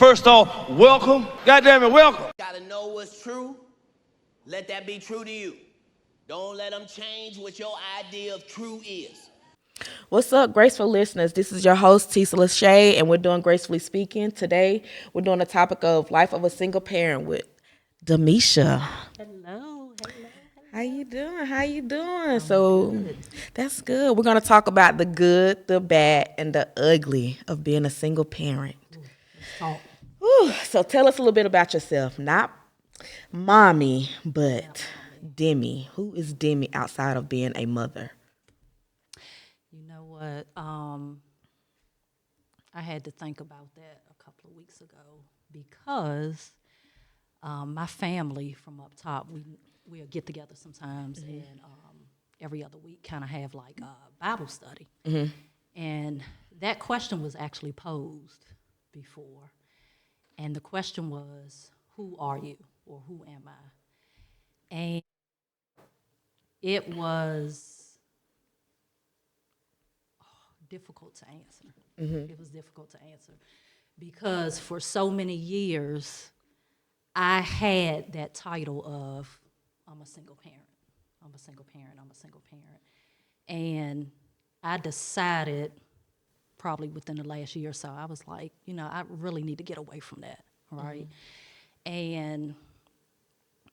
First off, welcome. Goddamn it, welcome. Gotta know what's true. Let that be true to you. Don't let them change what your idea of true is. What's up, Graceful listeners? This is your host, Tisa Lachey, and we're doing Gracefully Speaking. Today, we're doing a topic of life of a single parent with Demi. Hello. How you doing? Good. That's good. We're going to talk about the good, the bad, and the ugly of being a single parent. So tell us a little bit about yourself. Not mommy, but Demi. Who is Demi outside of being a mother? You know what? I had to think about that a couple of weeks ago because my family from up top, we'll get together sometimes and every other week kind of have like a Bible study. And that question was actually posed before. And the question was, who are you or who am I? And it was difficult to answer. It was difficult to answer because for so many years, I had that title of I'm a single parent. And I decided probably within the last year or so, I was like, I really need to get away from that, right? And,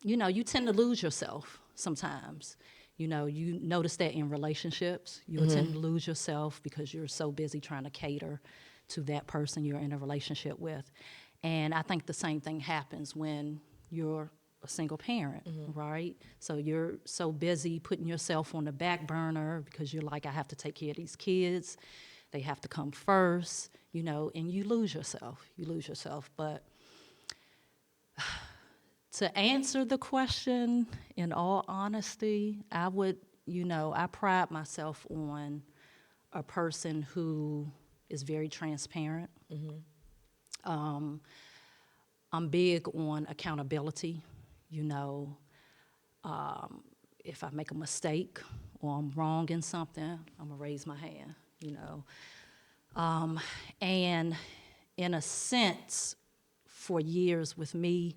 you tend to lose yourself sometimes. You notice that in relationships, you'll tend to lose yourself because you're so busy trying to cater to that person you're in a relationship with. And I think the same thing happens when you're a single parent, right? So you're so busy putting yourself on the back burner because you're like, I have to take care of these kids. They have to come first, and you lose yourself. But to answer the question, in all honesty, I would, I pride myself on a person who is very transparent. I'm big on accountability. If I make a mistake or I'm wrong in something, I'm gonna raise my hand. And in a sense, for years with me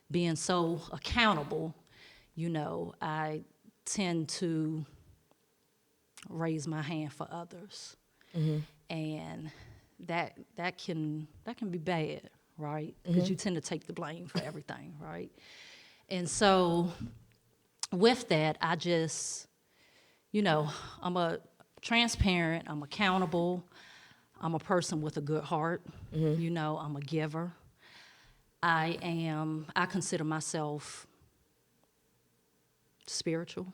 being so accountable, I tend to raise my hand for others. And that can be bad, right? Because you tend to take the blame for everything, right? And so with that, I just, I'm a transparent, I'm accountable, I'm a person with a good heart, I'm a giver. I consider myself spiritual,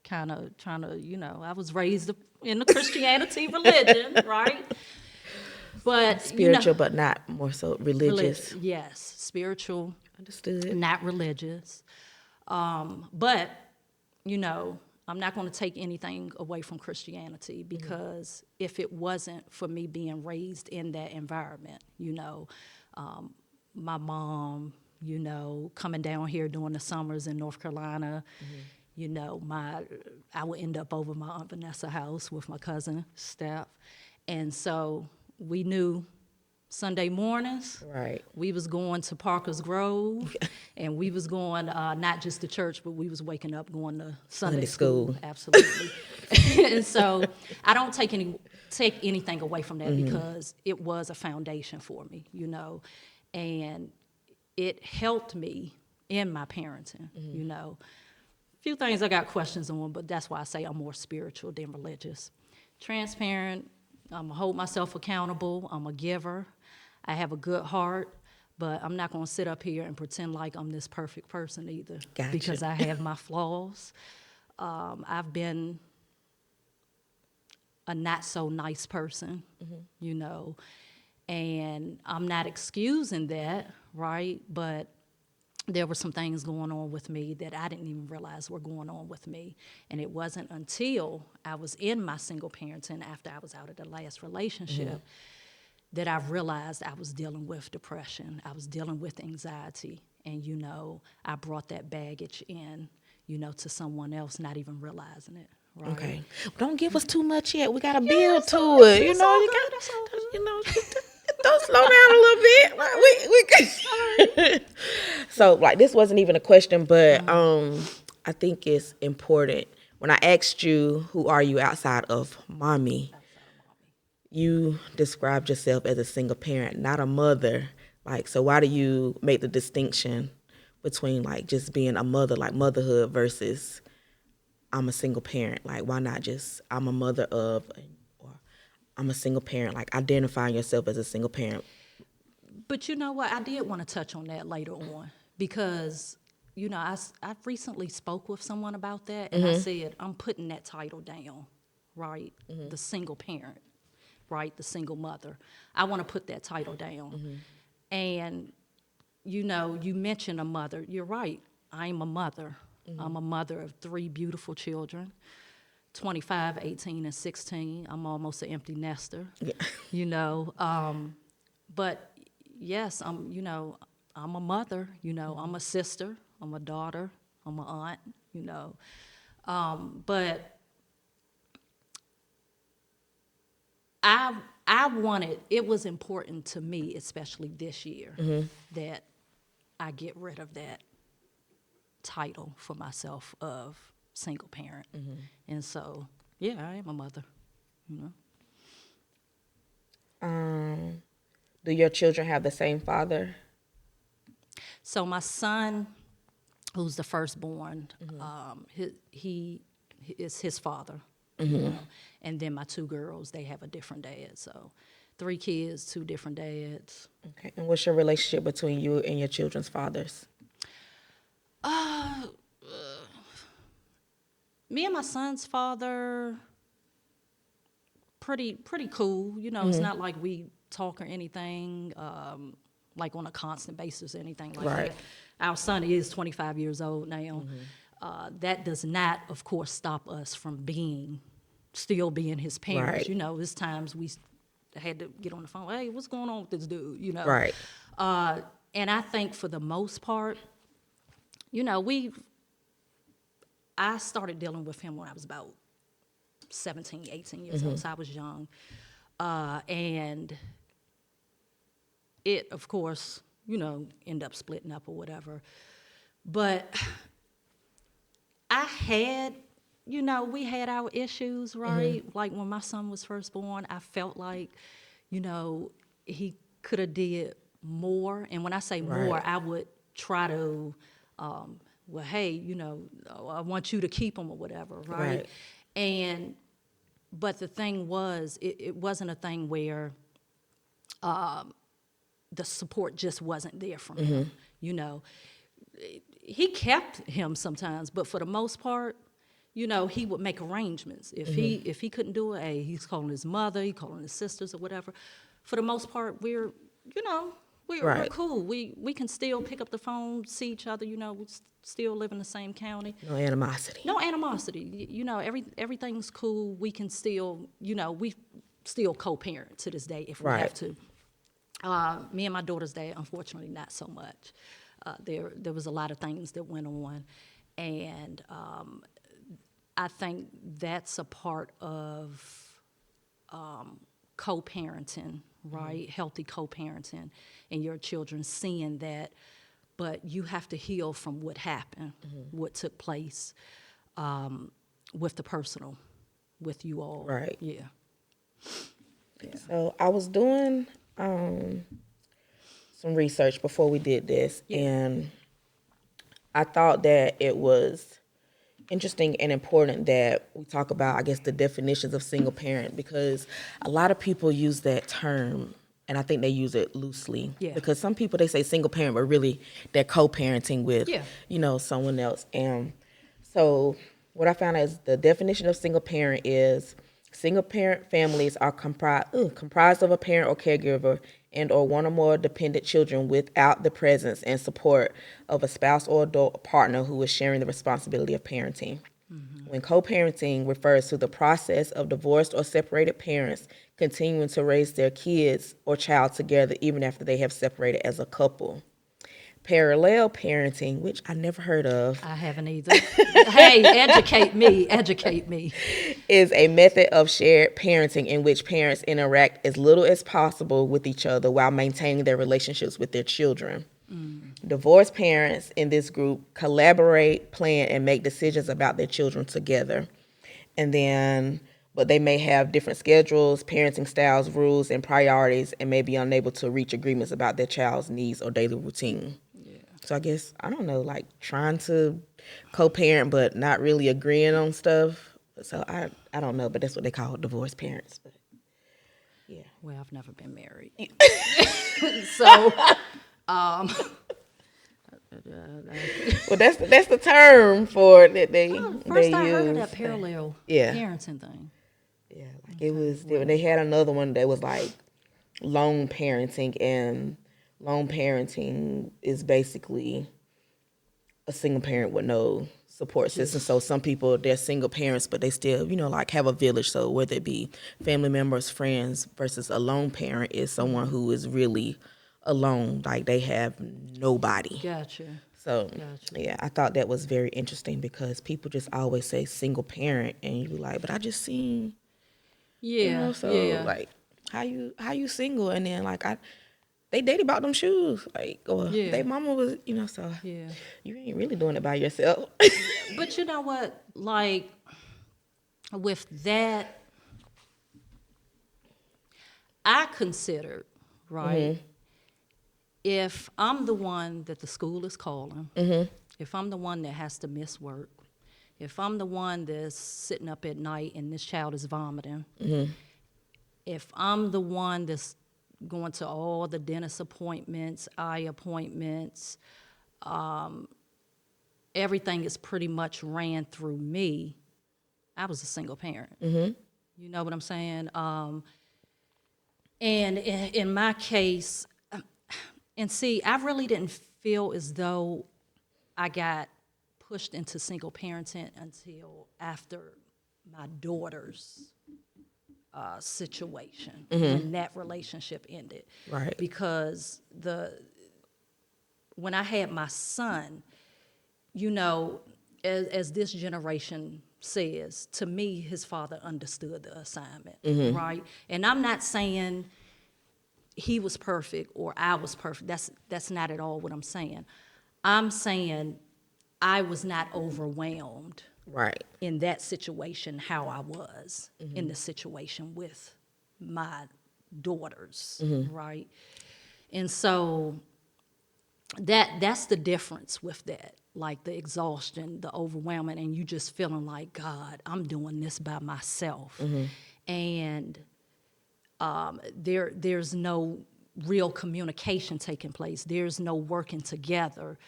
kind of trying to, I was raised in the Christianity religion, right? But Spiritual, but not more so religious. Yes, spiritual. Understood. Not religious. But, I'm not going to take anything away from Christianity because if it wasn't for me being raised in that environment, my mom, coming down here during the summers in North Carolina, I would end up over my Aunt Vanessa's house with my cousin, Steph. And so we knew Sunday mornings, right? We was going to Parker's Grove, and we was going not just to church, but we was waking up going to Sunday school. Absolutely. And so I don't take anything away from that because it was a foundation for me, and it helped me in my parenting, A few things I got questions on, but that's why I say I'm more spiritual than religious. Transparent, I'm gonna hold myself accountable, I'm a giver. I have a good heart, but I'm not going to sit up here and pretend like I'm this perfect person either. Gotcha. Because I have my flaws. I've been a not so nice person, and I'm not excusing that, right? But there were some things going on with me that I didn't even realize were going on with me. And it wasn't until I was in my single parenting after I was out of the last relationship that I realized I was dealing with depression. I was dealing with anxiety. And, I brought that baggage in, to someone else, not even realizing it. Right? Okay. Don't give us too much yet. We got to build to it. don't slow down a little bit. We So like this wasn't even a question, but I think it's important. When I asked you, who are you outside of mommy? You described yourself as a single parent, not a mother. Like, so why do you make the distinction between like just being a mother, like motherhood, versus I'm a single parent? Like, why not just I'm a mother of, or I'm a single parent? Like, identifying yourself as a single parent. But you know what? I did want to touch on that later on because, you know, I recently spoke with someone about that, and I said, I'm putting that title down, right? The single parent, right? The single mother. I want to put that title down. And, you know, you mentioned a mother. You're right. I'm a mother. I'm a mother of 3 beautiful children, 25, 18, and 16. I'm almost an empty nester, you know. But yes, you know, I'm a mother, you know, I'm a sister, I'm a daughter, I'm an aunt, you know. But I wanted, it was important to me, especially this year, that I get rid of that title for myself of single parent. And so, yeah, I am a mother, you know. Do your children have the same father? So my son, who's the firstborn, he is his father, you know? And then my 2 girls, they have a different dad. So 3 kids, 2 different dads. Okay. And what's your relationship between you and your children's fathers? Me and my son's father, pretty cool. You know, it's not like we talk or anything, like on a constant basis or anything like that. Our son is 25 years old now. That does not, of course, stop us from still being his parents. Right. You know, there's times we had to get on the phone, hey, what's going on with this dude, you know? Right. And I think for the most part, you know, I started dealing with him when I was about 17, 18 years old, so I was young. And it, of course, you know, ended up splitting up or whatever. But I had, you know, we had our issues, right? Like when my son was first born, I felt like, you know, he could have did more. And when I say more, I would try to, well, hey, you know, I want you to keep him or whatever, right? But the thing was, it wasn't a thing where the support just wasn't there from him, you know. He kept him sometimes, but for the most part, you know, he would make arrangements. If he couldn't do it, hey, he's calling his mother, he calling his sisters or whatever. For the most part, we're cool. We can still pick up the phone, see each other, you know, we still live in the same county. No animosity. No animosity. You know, everything's cool. We can still, you know, we still co-parent to this day if we have to. Me and my daughter's dad, unfortunately, not so much. There was a lot of things that went on, and I think that's a part of co-parenting, right? Healthy co-parenting, and your children seeing that, but you have to heal from what happened, what took place with the personal, with you all. Right. Yeah. So I was doing some research before we did this, and I thought that it was interesting and important that we talk about, I guess, the definitions of single parent, because a lot of people use that term, and I think they use it loosely. Yeah. Because some people, they say single parent, but really they're co-parenting with, you know, someone else. And so what I found is the definition of single parent is single parent families are comprised of a parent or caregiver and or one or more dependent children without the presence and support of a spouse or adult partner who is sharing the responsibility of parenting. When co-parenting refers to the process of divorced or separated parents continuing to raise their kids or child together even after they have separated as a couple. Parallel parenting, which I never heard of, I haven't either. Hey, educate me. Educate me. is a method of shared parenting in which parents interact as little as possible with each other while maintaining their relationships with their children. Divorced parents in this group collaborate, plan, and make decisions about their children together. But they may have different schedules, parenting styles, rules, and priorities, and may be unable to reach agreements about their child's needs or daily routine. Yeah. So I guess, I don't know, like trying to co-parent but not really agreeing on stuff. So I don't know, but that's what they call divorced parents. But yeah. Well, I've never been married. So, well, that's the term for it that they first they I use. heard of that parallel parenting thing. Yeah, like it was. They had another one that was like lone parenting, and lone parenting is basically a single parent with no support system. So some people, they're single parents, but they still, like have a village. So whether it be family members, friends, versus a lone parent is someone who is really alone, like they have nobody. Gotcha. So, yeah, I thought that was very interesting because people just always say single parent, and you be like, but I just seen. Yeah. Like, how you single? And then like they dated about them shoes, like, or they mama was, so you ain't really doing it by yourself. But you know what? Like with that, I considered, right? If I'm the one that the school is calling, if I'm the one that has to miss work, if I'm the one that's sitting up at night and this child is vomiting, if I'm the one that's going to all the dentist appointments, eye appointments, everything is pretty much ran through me, I was a single parent. You know what I'm saying? And in my case, and see, I really didn't feel as though I got pushed into single parenting until after my daughter's situation, when that relationship ended. Right. Because when I had my son, as this generation says, to me, his father understood the assignment, right? And I'm not saying he was perfect or I was perfect. That's not at all what I'm saying. I'm saying I was not overwhelmed in that situation how I was in the situation with my daughters, right? And so that's the difference with that, like the exhaustion, the overwhelming, and you just feeling like, God, I'm doing this by myself. And there's no real communication taking place. There's no working together.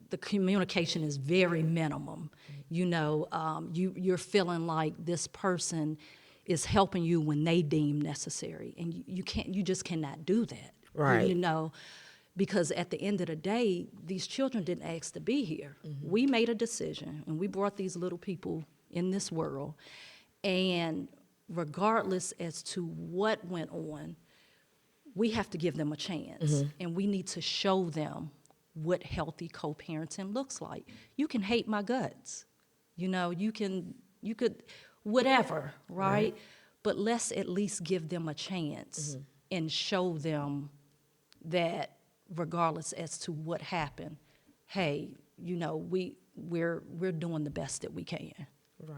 The communication is very minimum. You're feeling like this person is helping you when they deem necessary, and you just cannot do that. Right. Because at the end of the day, these children didn't ask to be here. We made a decision, and we brought these little people in this world, and regardless as to what went on, we have to give them a chance, and we need to show them what healthy co-parenting looks like. You can hate my guts, you could whatever, right? But let's at least give them a chance and show them that regardless as to what happened, hey, we're doing the best that we can.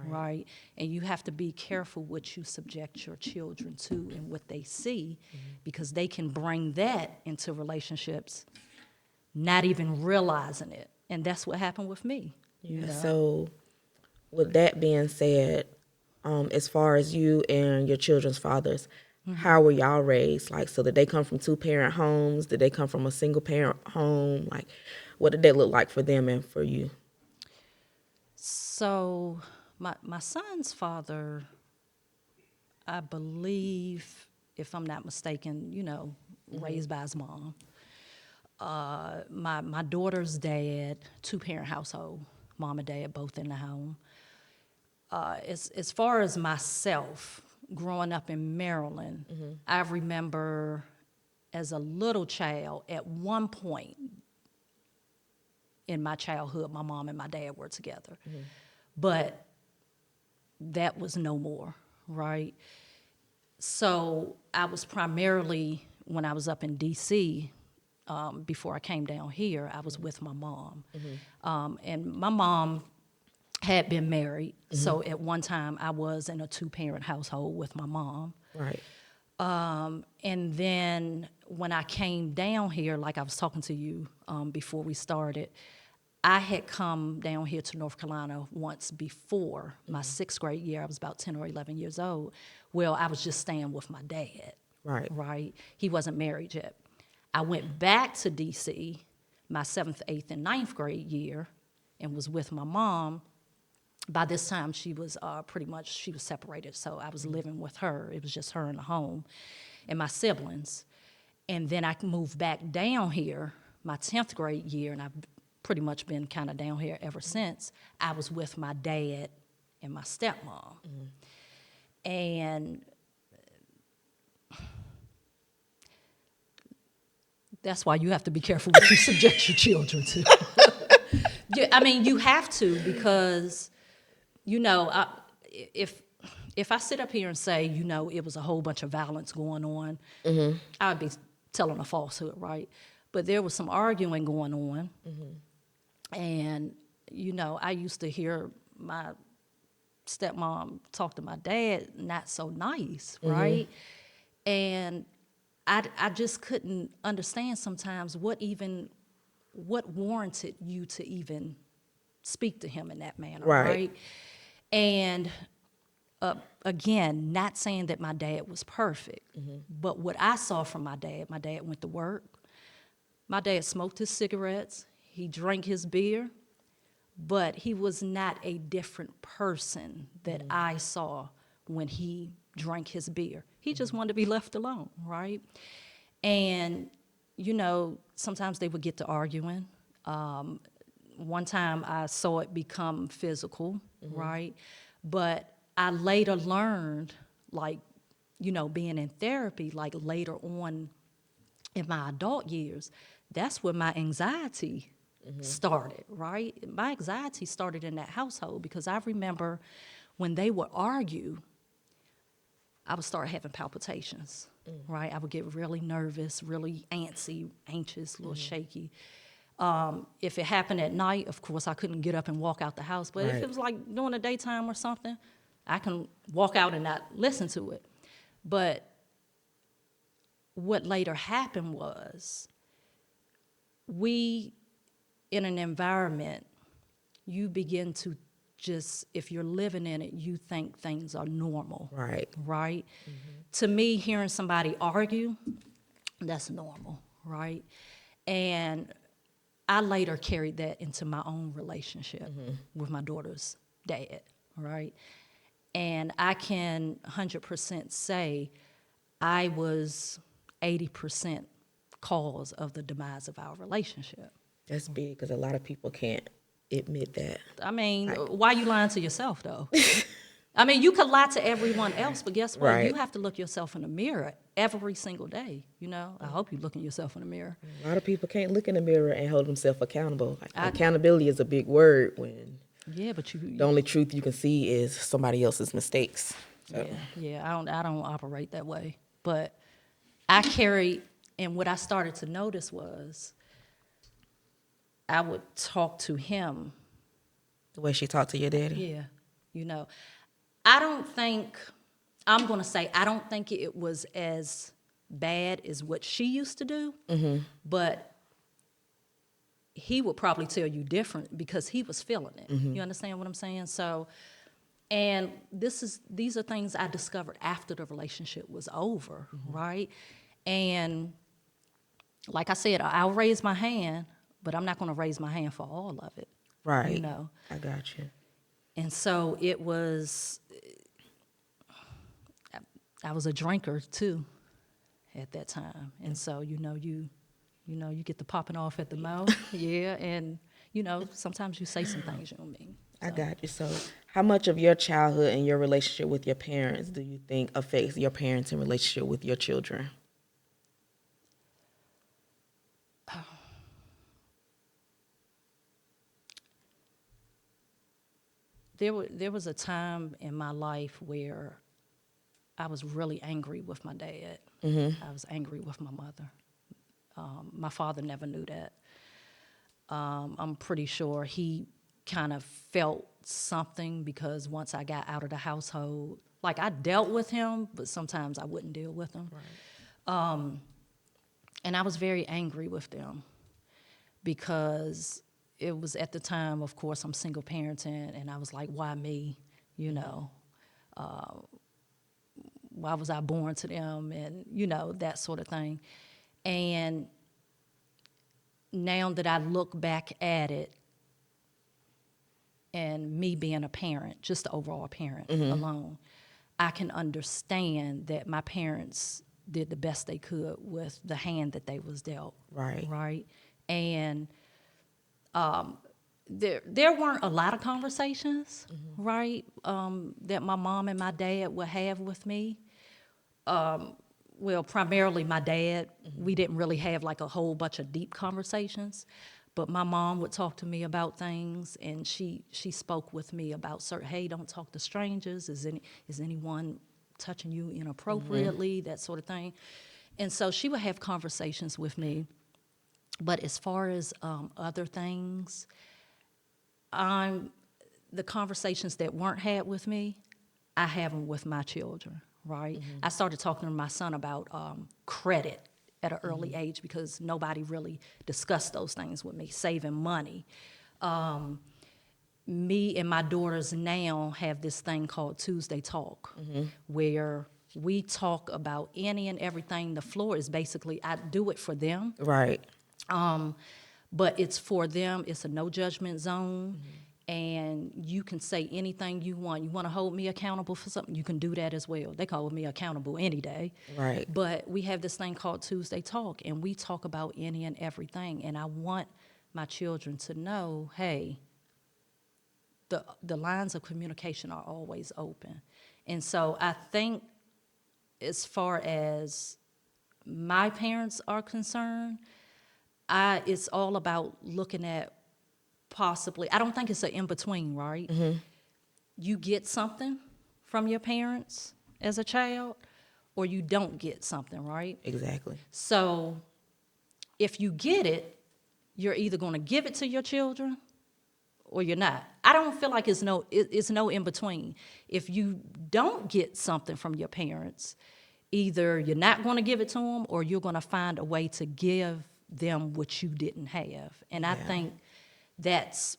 Right? And you have to be careful what you subject your children to and what they see, because they can bring that into relationships, not even realizing it. And that's what happened with me. So with that being said, as far as you and your children's fathers, how were y'all raised? Like, so did they come from 2-parent homes? Did they come from a single parent home? Like, what did that look like for them and for you? So my son's father, I believe, if I'm not mistaken, raised by his mom. My daughter's dad, 2-parent household, mom and dad both in the home. As far as myself, growing up in Maryland, I remember as a little child, at one point in my childhood, my mom and my dad were together. But that was no more, right? So I was primarily, when I was up in D.C., before I came down here, I was with my mom. And my mom had been married, so at one time I was in a 2-parent household with my mom. Right. And then when I came down here, like I was talking to you before we started, I had come down here to North Carolina once before my 6th grade year. I was about 10 or 11 years old. Well, I was just staying with my dad. Right. Right? He wasn't married yet. I went back to D.C. my 7th, 8th, and 9th grade year and was with my mom. By this time, she was she was separated, so I was living with her. It was just her in the home and my siblings. And then I moved back down here my 10th grade year, and I've pretty much been kind of down here ever since. I was with my dad and my stepmom. And that's why you have to be careful what you subject your children to. Yeah, I mean, you have to, because, you know, if I sit up here and say, you know, it was a whole bunch of violence going on, I would be telling a falsehood, right? But there was some arguing going on. And, you know, I used to hear my stepmom talk to my dad not so nice, right? And I just couldn't understand sometimes what warranted you to even speak to him in that manner, right? And again, not saying that my dad was perfect, but what I saw from my dad went to work. My dad smoked his cigarettes. He drank his beer, but he was not a different person that I saw when he drank his beer. He just wanted to be left alone, right? And, you know, sometimes they would get to arguing. One time I saw it become physical, right? But I later learned, like, you know, being in therapy, like later on in my adult years, that's where my anxiety started, right? My anxiety started in that household because I remember when they would argue, I would start having palpitations, right? I would get really nervous, really anxious, a little shaky. If it happened at night, of course, I couldn't get up and walk out the house. But if it was like during the daytime or something, I can walk out and not listen to it. But what later happened was in an environment, you begin to just, if you're living in it, you think things are normal. Right? To me, hearing somebody argue, that's normal, right? And I later carried that into my own relationship with my daughter's dad, right? And I can 100% say I was 80% cause of the demise of our relationship. That's big, because a lot of people can't admit that. I mean, why are you lying to yourself, though? I mean, you could lie to everyone else, but guess what? You have to look yourself in the mirror every single day, you know? I hope you look in yourself in the mirror. A lot of people can't look in the mirror and hold themselves accountable. Accountability is a big word when but the only truth you can see is somebody else's mistakes. So. I don't operate that way. But I carried, and what I started to notice was I would talk to him. The way she talked to your daddy? Yeah, you know. I don't think it was as bad as what she used to do, but he would probably tell you different because he was feeling it. You understand what I'm saying? So, and these are things I discovered after the relationship was over, right? And like I said, I'll raise my hand, but I'm not going to raise my hand for all of it. Right. You know? I got you. And so it was, I was a drinker too at that time. And so, you get the popping off at the mouth. And, sometimes you say some things you don't mean. So. I got you. So how much of your childhood and your relationship with your parents do you think affects your parenting relationship with your children? there was a time in my life where I was really angry with my dad. I was angry with my mother. My father never knew that. I'm pretty sure he kind of felt something because once I got out of the household, like I dealt with him, but sometimes I wouldn't deal with him. Right. And I was very angry with them because it was at the time, of course, I'm single parenting, and I was like, why me? You know, why was I born to them? And, you know, that sort of thing. And now that I look back at it, and me being a parent, just the overall parent alone, I can understand that my parents did the best they could with the hand that they was dealt. Right. Right. And there weren't a lot of conversations, right, that my mom and my dad would have with me. Well, primarily my dad. We didn't really have like a whole bunch of deep conversations, but my mom would talk to me about things, and she spoke with me about certain, hey, don't talk to strangers. Is anyone touching you inappropriately? That sort of thing. And so she would have conversations with me. But as far as other things, the conversations that weren't had with me, I have them with my children, right? I started talking to my son about credit at an early age because nobody really discussed those things with me, saving money. Me and my daughters now have this thing called Tuesday Talk, where we talk about any and everything. The floor is basically, I do it for them. Right. But it's for them. It's a no judgment zone. And you can say anything you want. You want to hold me accountable for something, you can do that as well. They call me accountable any day. Right. But we have this thing called Tuesday Talk, and we talk about any and everything. And I want my children to know, hey, the lines of communication are always open. And so I think as far as my parents are concerned, it's all about looking at possibly, I don't think it's an in-between, right? You get something from your parents as a child, or you don't get something, right? Exactly. So if you get it, you're either going to give it to your children or you're not. I don't feel like it's no in-between. If you don't get something from your parents, either you're not going to give it to them or you're going to find a way to give them what you didn't have. And I think that's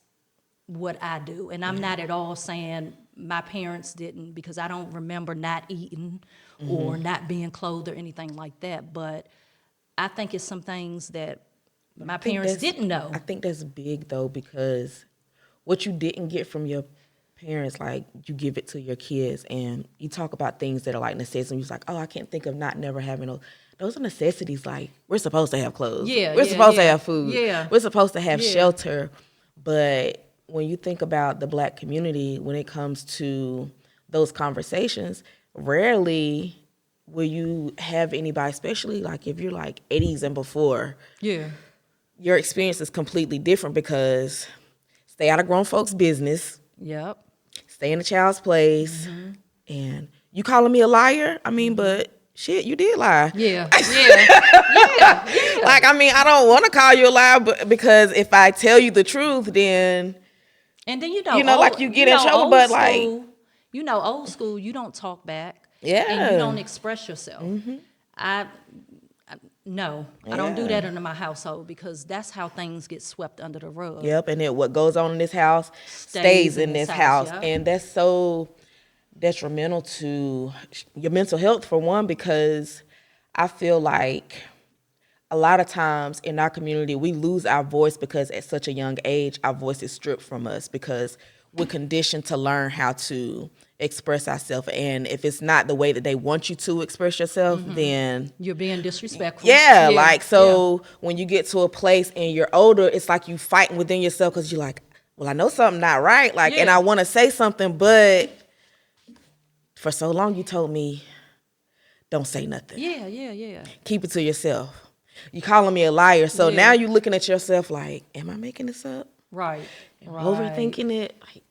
what I do. And I'm not at all saying my parents didn't, because I don't remember not eating or not being clothed or anything like that. But I think it's some things that my parents didn't know. I think that's big, though, because what you didn't get from your parents, like, you give it to your kids, and you talk about things that are like necessities, and you're like, oh, I can't think of not never having those are necessities. Like, we're supposed to have clothes. We're supposed to have food. We're supposed to have shelter. But when you think about the Black community, when it comes to those conversations, rarely will you have anybody, especially like if you're like 80s and before. Your experience is completely different because stay out of grown folks' business. Stay in the child's place. And you calling me a liar? I mean, but shit, you did lie. Like, I mean, I don't want to call you a liar, but because if I tell you the truth, then like you get in trouble. But like, old school, you don't talk back. Yeah. And you don't express yourself. I don't do that in my household because that's how things get swept under the rug. Yep, and then what goes on in this house stays in this house. And that's so detrimental to your mental health, for one, because I feel like a lot of times in our community, we lose our voice because at such a young age, our voice is stripped from us because we're conditioned to learn how to express ourselves. And if it's not the way that they want you to express yourself, then you're being disrespectful. When you get to a place and you're older, it's like you fighting within yourself because you're like, well, I know something not right. Like, and I want to say something, but for so long you told me, don't say nothing. Keep it to yourself. You calling me a liar. So now you're looking at yourself like, am I making this up? Right. Overthinking it. Like,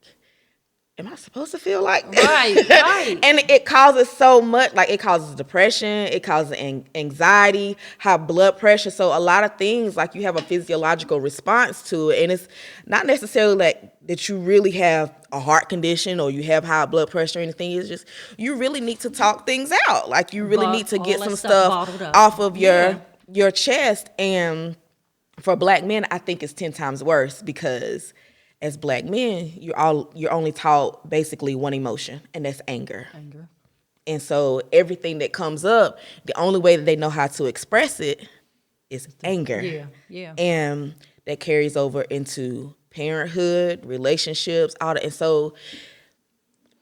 am I supposed to feel like this? Right. And it causes so much, like it causes depression, it causes anxiety, high blood pressure. So a lot of things, like you have a physiological response to it. And it's not necessarily like that you really have a heart condition or you have high blood pressure or anything. It's just, you really need to talk things out. Like you really need to get all some that stuff bottled up. off of Yeah. your chest. And for Black men, I think it's 10 times worse because as Black men, you're only taught basically one emotion, and that's anger. Anger. And so everything that comes up, the only way that they know how to express it is anger. Yeah, yeah. And that carries over into parenthood, relationships, all that. And so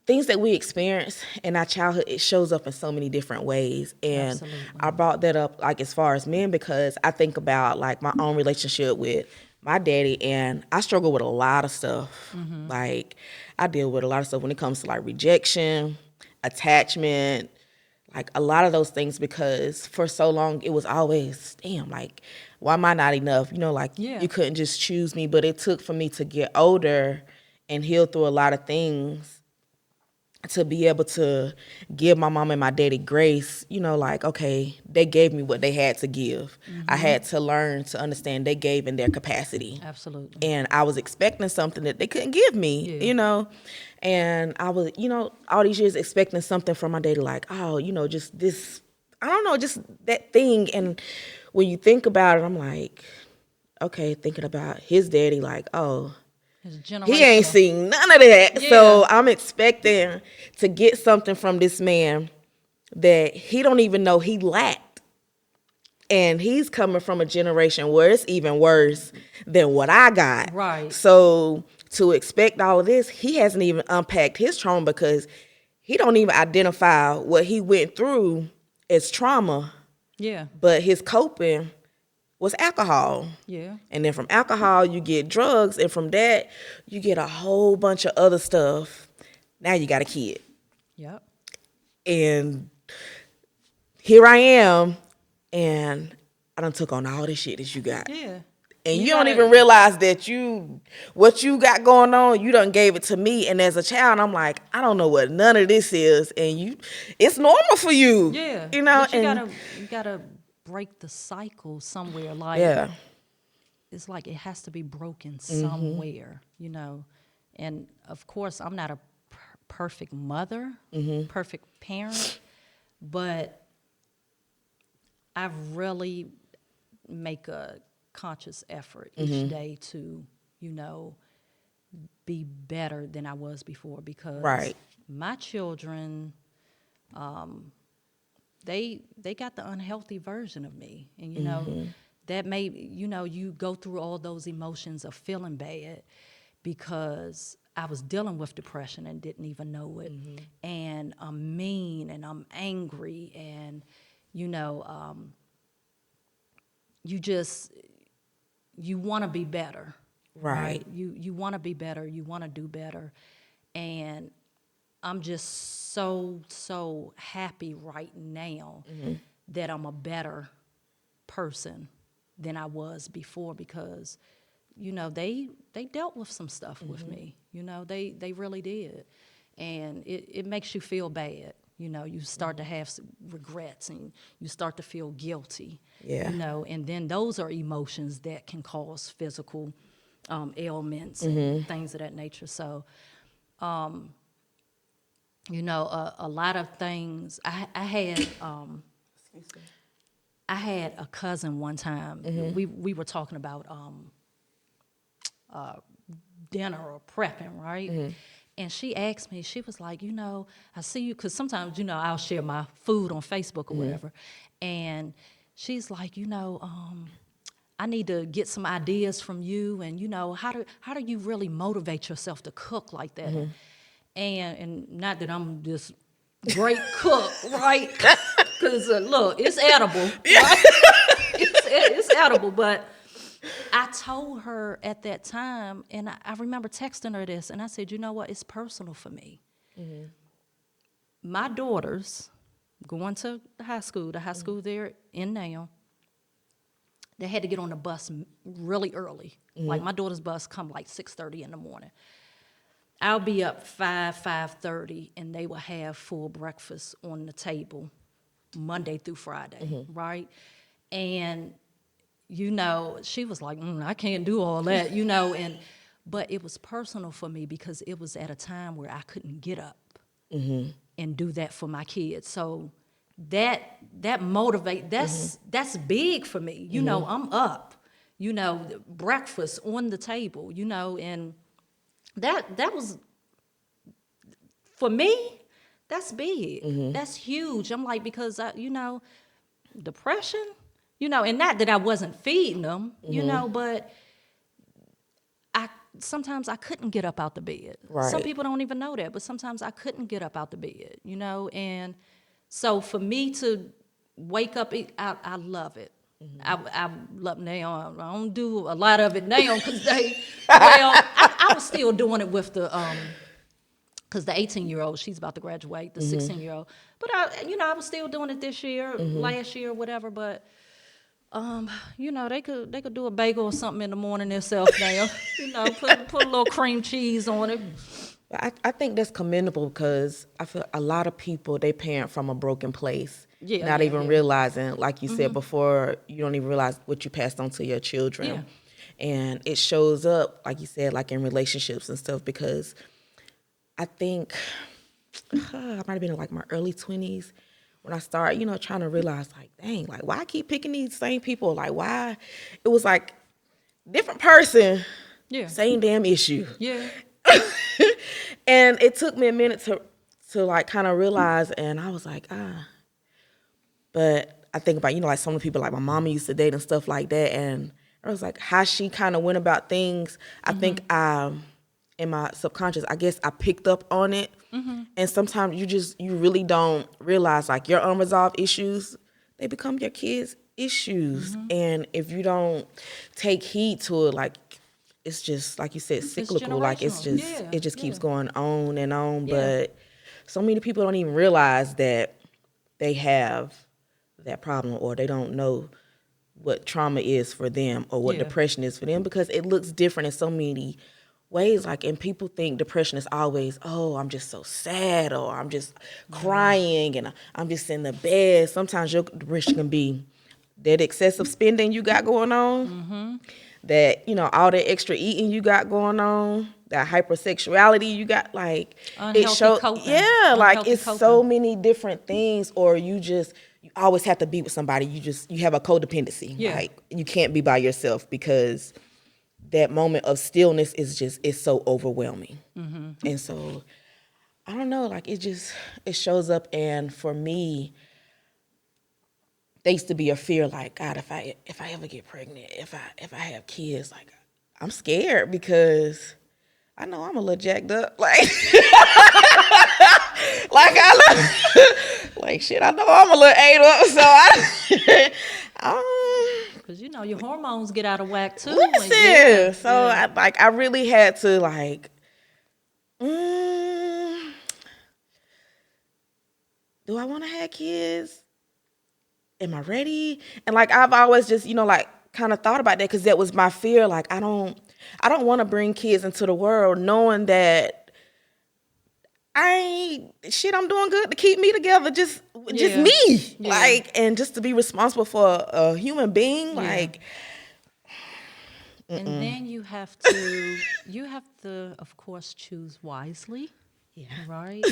things that we experience in our childhood, it shows up in so many different ways. And Absolutely. I brought that up like as far as men because I think about like my own relationship with my daddy, and I struggle with a lot of stuff. Like I deal with a lot of stuff when it comes to like rejection, attachment, like a lot of those things, because for so long it was always, damn, like, why am I not enough? You know, like Yeah. you couldn't just choose me. But it took for me to get older and heal through a lot of things to be able to give my mom and my daddy grace, you know, like, okay, they gave me what they had to give. I had to learn to understand they gave in their capacity. Absolutely. And I was expecting something that they couldn't give me, Yeah. you know. And I was, you know, all these years expecting something from my daddy, like, oh, you know, just this, I don't know, just that thing. And when you think about it, I'm like, okay, thinking about his daddy, like, oh, It's he ain't generational. seen none of that. Yeah. So I'm expecting to get something from this man that he don't even know he lacked. And he's coming from a generation where it's even worse than what I got. Right. So to expect all of this, he hasn't even unpacked his trauma because he don't even identify what he went through as trauma, Yeah. but his coping was alcohol. Yeah. And then from alcohol, you get drugs. And from that, you get a whole bunch of other stuff. Now you got a kid. Yep. And here I am. And I done took on all this shit that you got. Yeah. And You you don't gotta- even realize that what you got going on, you done gave it to me. And as a child, I'm like, I don't know what none of this is. And it's normal for you. Yeah. You know? But you and gotta break the cycle somewhere. Like yeah. it's like it has to be broken somewhere, you know. And of course, I'm not a perfect mother, perfect parent, but I really make a conscious effort each day to, you know, be better than I was before, because Right. my children, they got the unhealthy version of me, and you know that may, you know, you go through all those emotions of feeling bad because I was dealing with depression and didn't even know it, and I'm mean and I'm angry, and you know, you want to be better, Right. You want to be better, you want to do better, and I'm just so happy right now that I'm a better person than I was before, because you know they dealt with some stuff with me, you know, they really did, and it makes you feel bad. You know, you start to have regrets and you start to feel guilty. Yeah. You know, and then those are emotions that can cause physical ailments and things of that nature. So, you know, a lot of things. I had a cousin one time. We were talking about dinner or prepping, right? And she asked me, she was like, you know, I see you, because sometimes, you know, I'll share my food on Facebook or whatever. And she's like, you know, I need to get some ideas from you, and you know, how do you really motivate yourself to cook like that? And not that I'm this great cook, right? Because look, it's edible, right? it's edible, but I told her at that time, and I remember texting her this, and I said, you know what, it's personal for me. My daughters going to the high school they're in now, they had to get on the bus really early. Like my daughter's bus come like 6:30 in the morning. I'll be up 5:30, and they will have full breakfast on the table Monday through Friday, right? And, she was like, I can't do all that, but it was personal for me because it was at a time where I couldn't get up and do that for my kids. So that motivate, that's big for me. I'm up, breakfast on the table, and that was, for me, that's big. That's huge. I'm like, because, depression, and not that I wasn't feeding them, but sometimes I couldn't get up out the bed. Right. Some people don't even know that, but sometimes I couldn't get up out the bed, and so for me to wake up, I love it. I love now. I don't do a lot of it now because I was still doing it with the because the 18-year-old, she's about to graduate, the 16-year-old. But I was still doing it this year, last year, whatever. But they could do a bagel or something in the morning themselves now. Put a little cream cheese on it. I think that's commendable because I feel a lot of people, they parent from a broken place, not even realizing, like you said before, you don't even realize what you passed on to your children. Yeah. And it shows up, like you said, like in relationships and stuff, because I think I might have been in like my early 20s when I started, trying to realize, like, dang, like, why I keep picking these same people? Like, why? It was like different person, same damn issue. Yeah. And it took me a minute to like kind of realize, and I was like, But I think about, like some of the people like my mama used to date and stuff like that, and I was like, how she kind of went about things. I think in my subconscious, I guess I picked up on it. And sometimes you really don't realize, like, your unresolved issues, they become your kids' issues. And if you don't take heed to it, like, it's just, like you said, cyclical. Like, it just keeps going on and on. But so many people don't even realize that they have that problem, or they don't know what trauma is for them or what depression is for them, because it looks different in so many ways. Like, and people think depression is always, oh, I'm just so sad, or I'm just crying and I'm just in the bed. Sometimes your depression can be that excessive spending you got going on, that, all the extra eating you got going on, that hypersexuality you got, like, Unhealthy coping. Like, it's coping. so many different things. Or you always have to be with somebody. You have a codependency. Like, you can't be by yourself because that moment of stillness is so overwhelming. And so, I don't know, like, it shows up. And for me, there used to be a fear, like, God, if I ever get pregnant, if I have kids, like, I'm scared because I know I'm a little jacked up, like, like shit, I know I'm a little ate up, so because your hormones get out of whack too. Listen, so I really had to, like, do I want to have kids? Am I ready? And, like, I've always just, like, kind of thought about that, because that was my fear. Like, I don't want to bring kids into the world knowing that I'm doing good to keep me together, just me. Like, and just to be responsible for a human being, like. And then you have to, of course, choose wisely. Yeah. Right?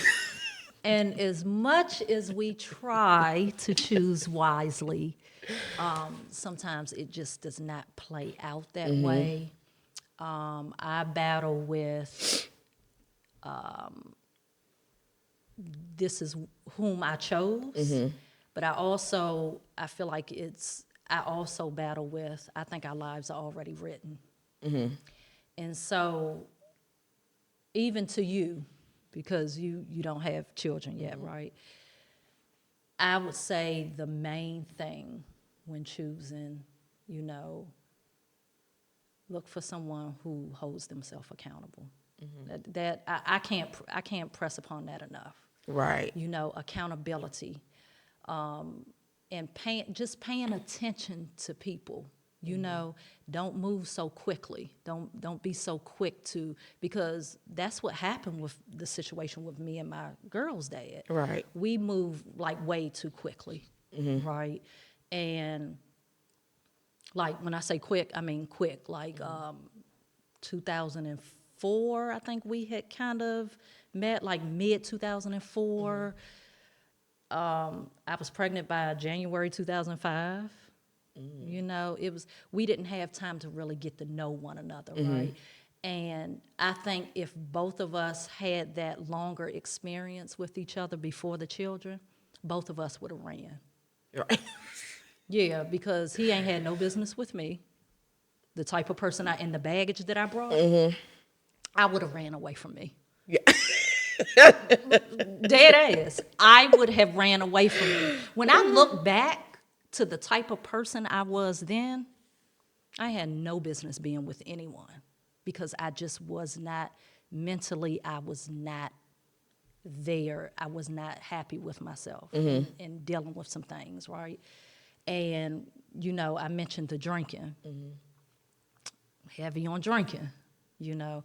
And as much as we try to choose wisely, sometimes it just does not play out that way. I battle with this is whom I chose, but I feel like I also battle with, I think our lives are already written. And so even to you, because you don't have children yet, right? I would say the main thing when choosing, look for someone who holds themselves accountable. That I can't press upon that enough. Right. Accountability, and paying attention to people. You know, don't move so quickly. Don't be so quick to, because that's what happened with the situation with me and my girl's dad. Right. We moved like way too quickly, right? And like when I say quick, I mean quick. Like 2004, I think we had kind of met, like mid 2004. I was pregnant by January 2005. You know, we didn't have time to really get to know one another, right? And I think if both of us had that longer experience with each other before the children, both of us would have ran. Right. Yeah, because he ain't had no business with me. The type of person and the baggage that I brought, I would have ran away from me. Yeah. Dead ass. I would have ran away from me. When I look back to the type of person I was then, I had no business being with anyone because I just was not mentally, I was not there. I was not happy with myself and dealing with some things, right? And, you know, I mentioned the drinking. Heavy on drinking, you know.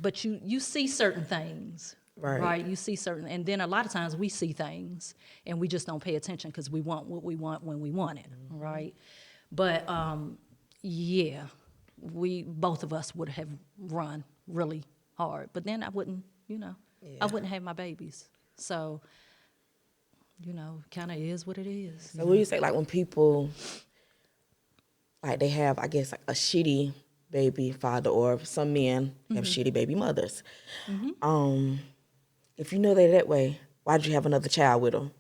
But you see certain things, right? You see certain, and then a lot of times we see things and we just don't pay attention because we want what we want when we want it, right? But yeah, both of us would have run really hard, but then I wouldn't, you know, I wouldn't have my babies. So, you know, kind of is what it is. So what do you say, like when people, like they have, I guess, like a shitty baby father, or some men have shitty baby mothers. If you know they're that way, why did you have another child with them?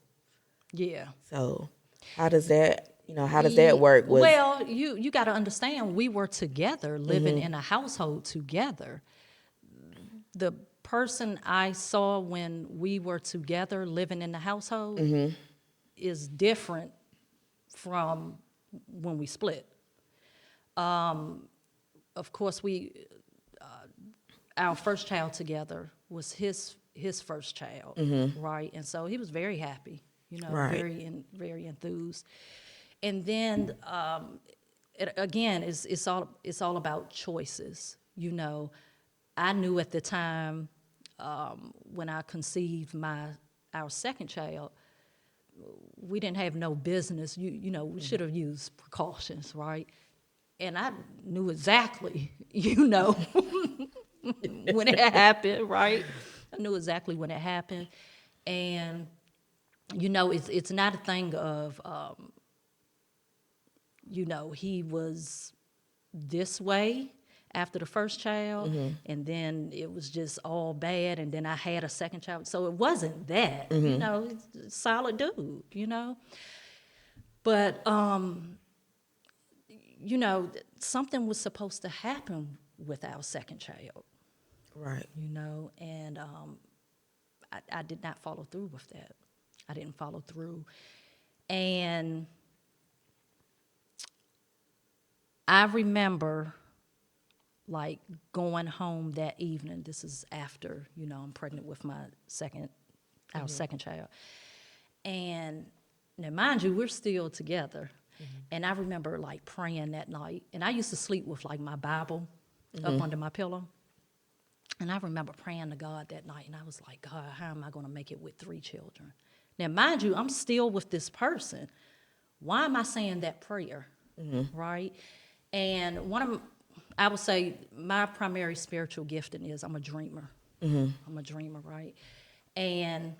Yeah. So how does that, how does that work? Well, you got to understand, we were together, living in a household together. The person I saw when we were together, living in the household, is different from when we split. Of course, our first child together was his first child, right? And so he was very happy, you know, very enthused. And then again, it's all about choices. You know, I knew at the time when I conceived our second child, we didn't have no business. You know, we should have used precautions, right? And I knew exactly, you know, when it happened, right? I knew exactly when it happened. And, you know, it's not a thing of, you know, he was this way after the first child, and then it was just all bad, and then I had a second child. So it wasn't that, you know, he's a solid dude, you know. But, you know, something was supposed to happen with our second child. Right. You know, and I did not follow through with that. I didn't follow through. And I remember, like, going home that evening. This is after, you know, I'm pregnant with our second child. And now, mind you, we're still together. And I remember, like, praying that night. And I used to sleep with, like, my Bible up under my pillow. And I remember praying to God that night. And I was like, God, how am I going to make it with 3 children? Now, mind you, I'm still with this person. Why am I saying that prayer, right? And I would say my primary spiritual gifting is I'm a dreamer. I'm a dreamer, right? And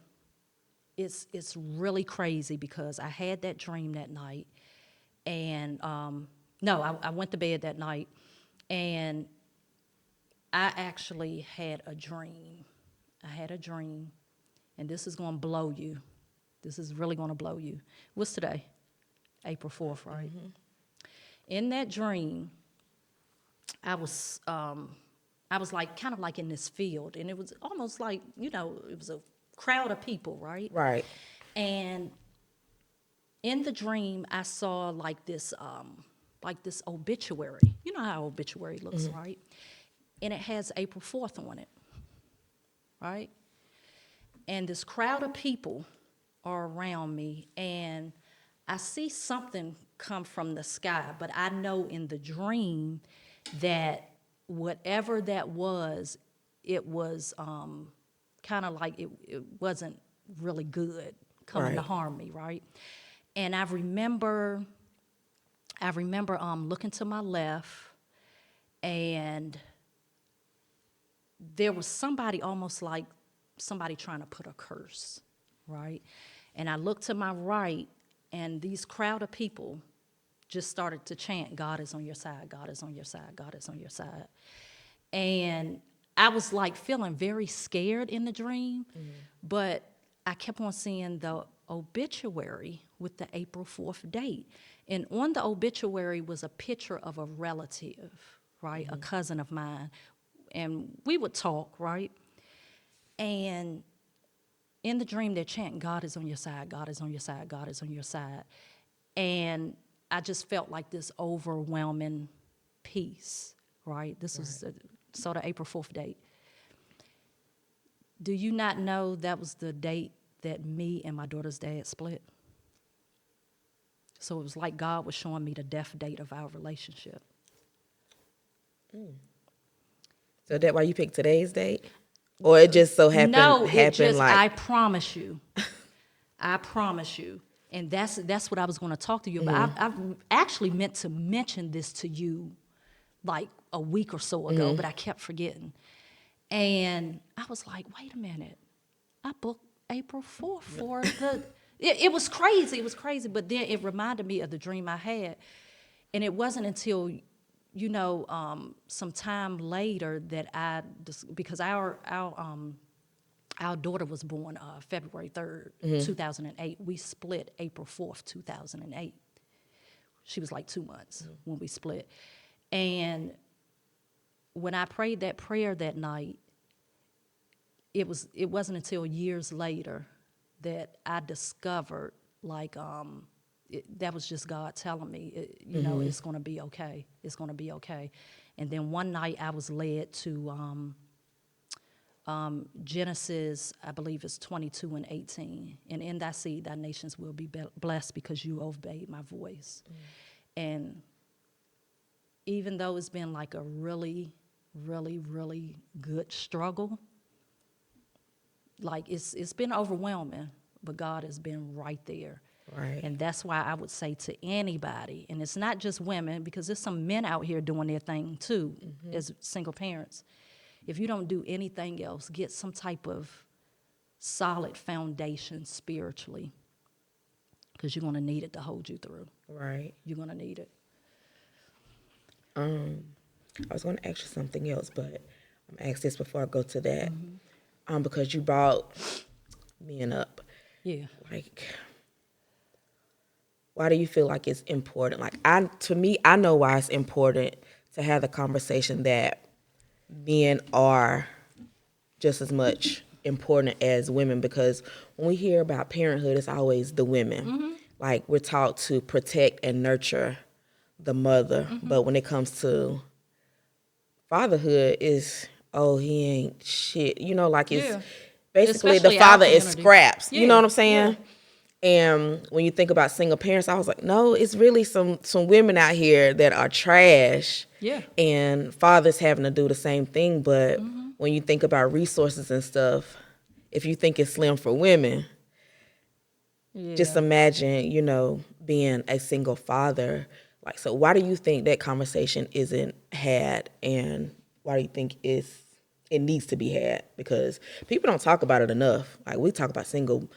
it's really crazy because I had that dream that night. And, I went to bed that night, and I actually had a dream. I had a dream, and this is going to blow you. This is really going to blow you. What's today? April 4th, right? In that dream, I was like kind of like in this field, and it was almost like, you know, it was a crowd of people, right? Right. And in the dream, I saw like this obituary. You know how obituary looks, right? And it has April 4th on it, right? And this crowd of people are around me, and I see something come from the sky, but I know in the dream that whatever that was, it was kind of like it wasn't really good coming to harm me, right? And I remember looking to my left, and there was somebody, almost like somebody trying to put a curse, right? And I looked to my right, and these crowd of people just started to chant, God is on your side, God is on your side, God is on your side. And I was like feeling very scared in the dream, but I kept on seeing the obituary with the April 4th date. And on the obituary was a picture of a relative, right? A cousin of mine. And we would talk, right? And in the dream, they're chanting, God is on your side, God is on your side, God is on your side. And I just felt like this overwhelming peace, right? This was the April 4th date. Do you not know that was the date that me and my daughter's dad split? So it was like God was showing me the death date of our relationship. So that why you picked today's date? Or it just so happened? No, it happened just, like I promise you. I promise you. And that's what I was going to talk to you about. I've actually meant to mention this to you like a week or so ago, but I kept forgetting. And I was like, wait a minute. I booked April 4th for the... It was crazy. It was crazy. But then it reminded me of the dream I had. And it wasn't until, some time later that because our daughter was born February 3rd, 2008. We split April 4th, 2008. She was like 2 months when we split. And when I prayed that prayer that night, it wasn't until years later that I discovered, like, that was just God telling me, it's going to be okay. It's going to be okay. And then one night I was led to Genesis, I believe it's 22:18. And in thy seed, thy nations will be blessed because you obeyed my voice. And even though it's been like a really, really, really good struggle, like it's been overwhelming, but God has been right there. Right. And that's why I would say to anybody, and it's not just women, because there's some men out here doing their thing too, as single parents. If you don't do anything else, get some type of solid foundation spiritually, because you're going to need it to hold you through. Right. You're going to need it. I was going to ask you something else, but I'm going to ask this before I go to that. Because you brought men up. Yeah. Like, why do you feel like it's important? Like, I know why it's important to have the conversation that men are just as much important as women, because when we hear about parenthood, it's always the women. Like, we're taught to protect and nurture the mother, but when it comes to fatherhood, is he ain't shit. Like, it's basically Especially the father our is community. scraps. You know what I'm Yeah. saying? And when you think about single parents, I was like, no, it's really some women out here that are trash. Yeah. And fathers having to do the same thing. But when you think about resources and stuff, if you think it's slim for women, just imagine, being a single father. Like, so why do you think that conversation isn't had, and why do you think it needs to be had? Because people don't talk about it enough. Like, we talk about single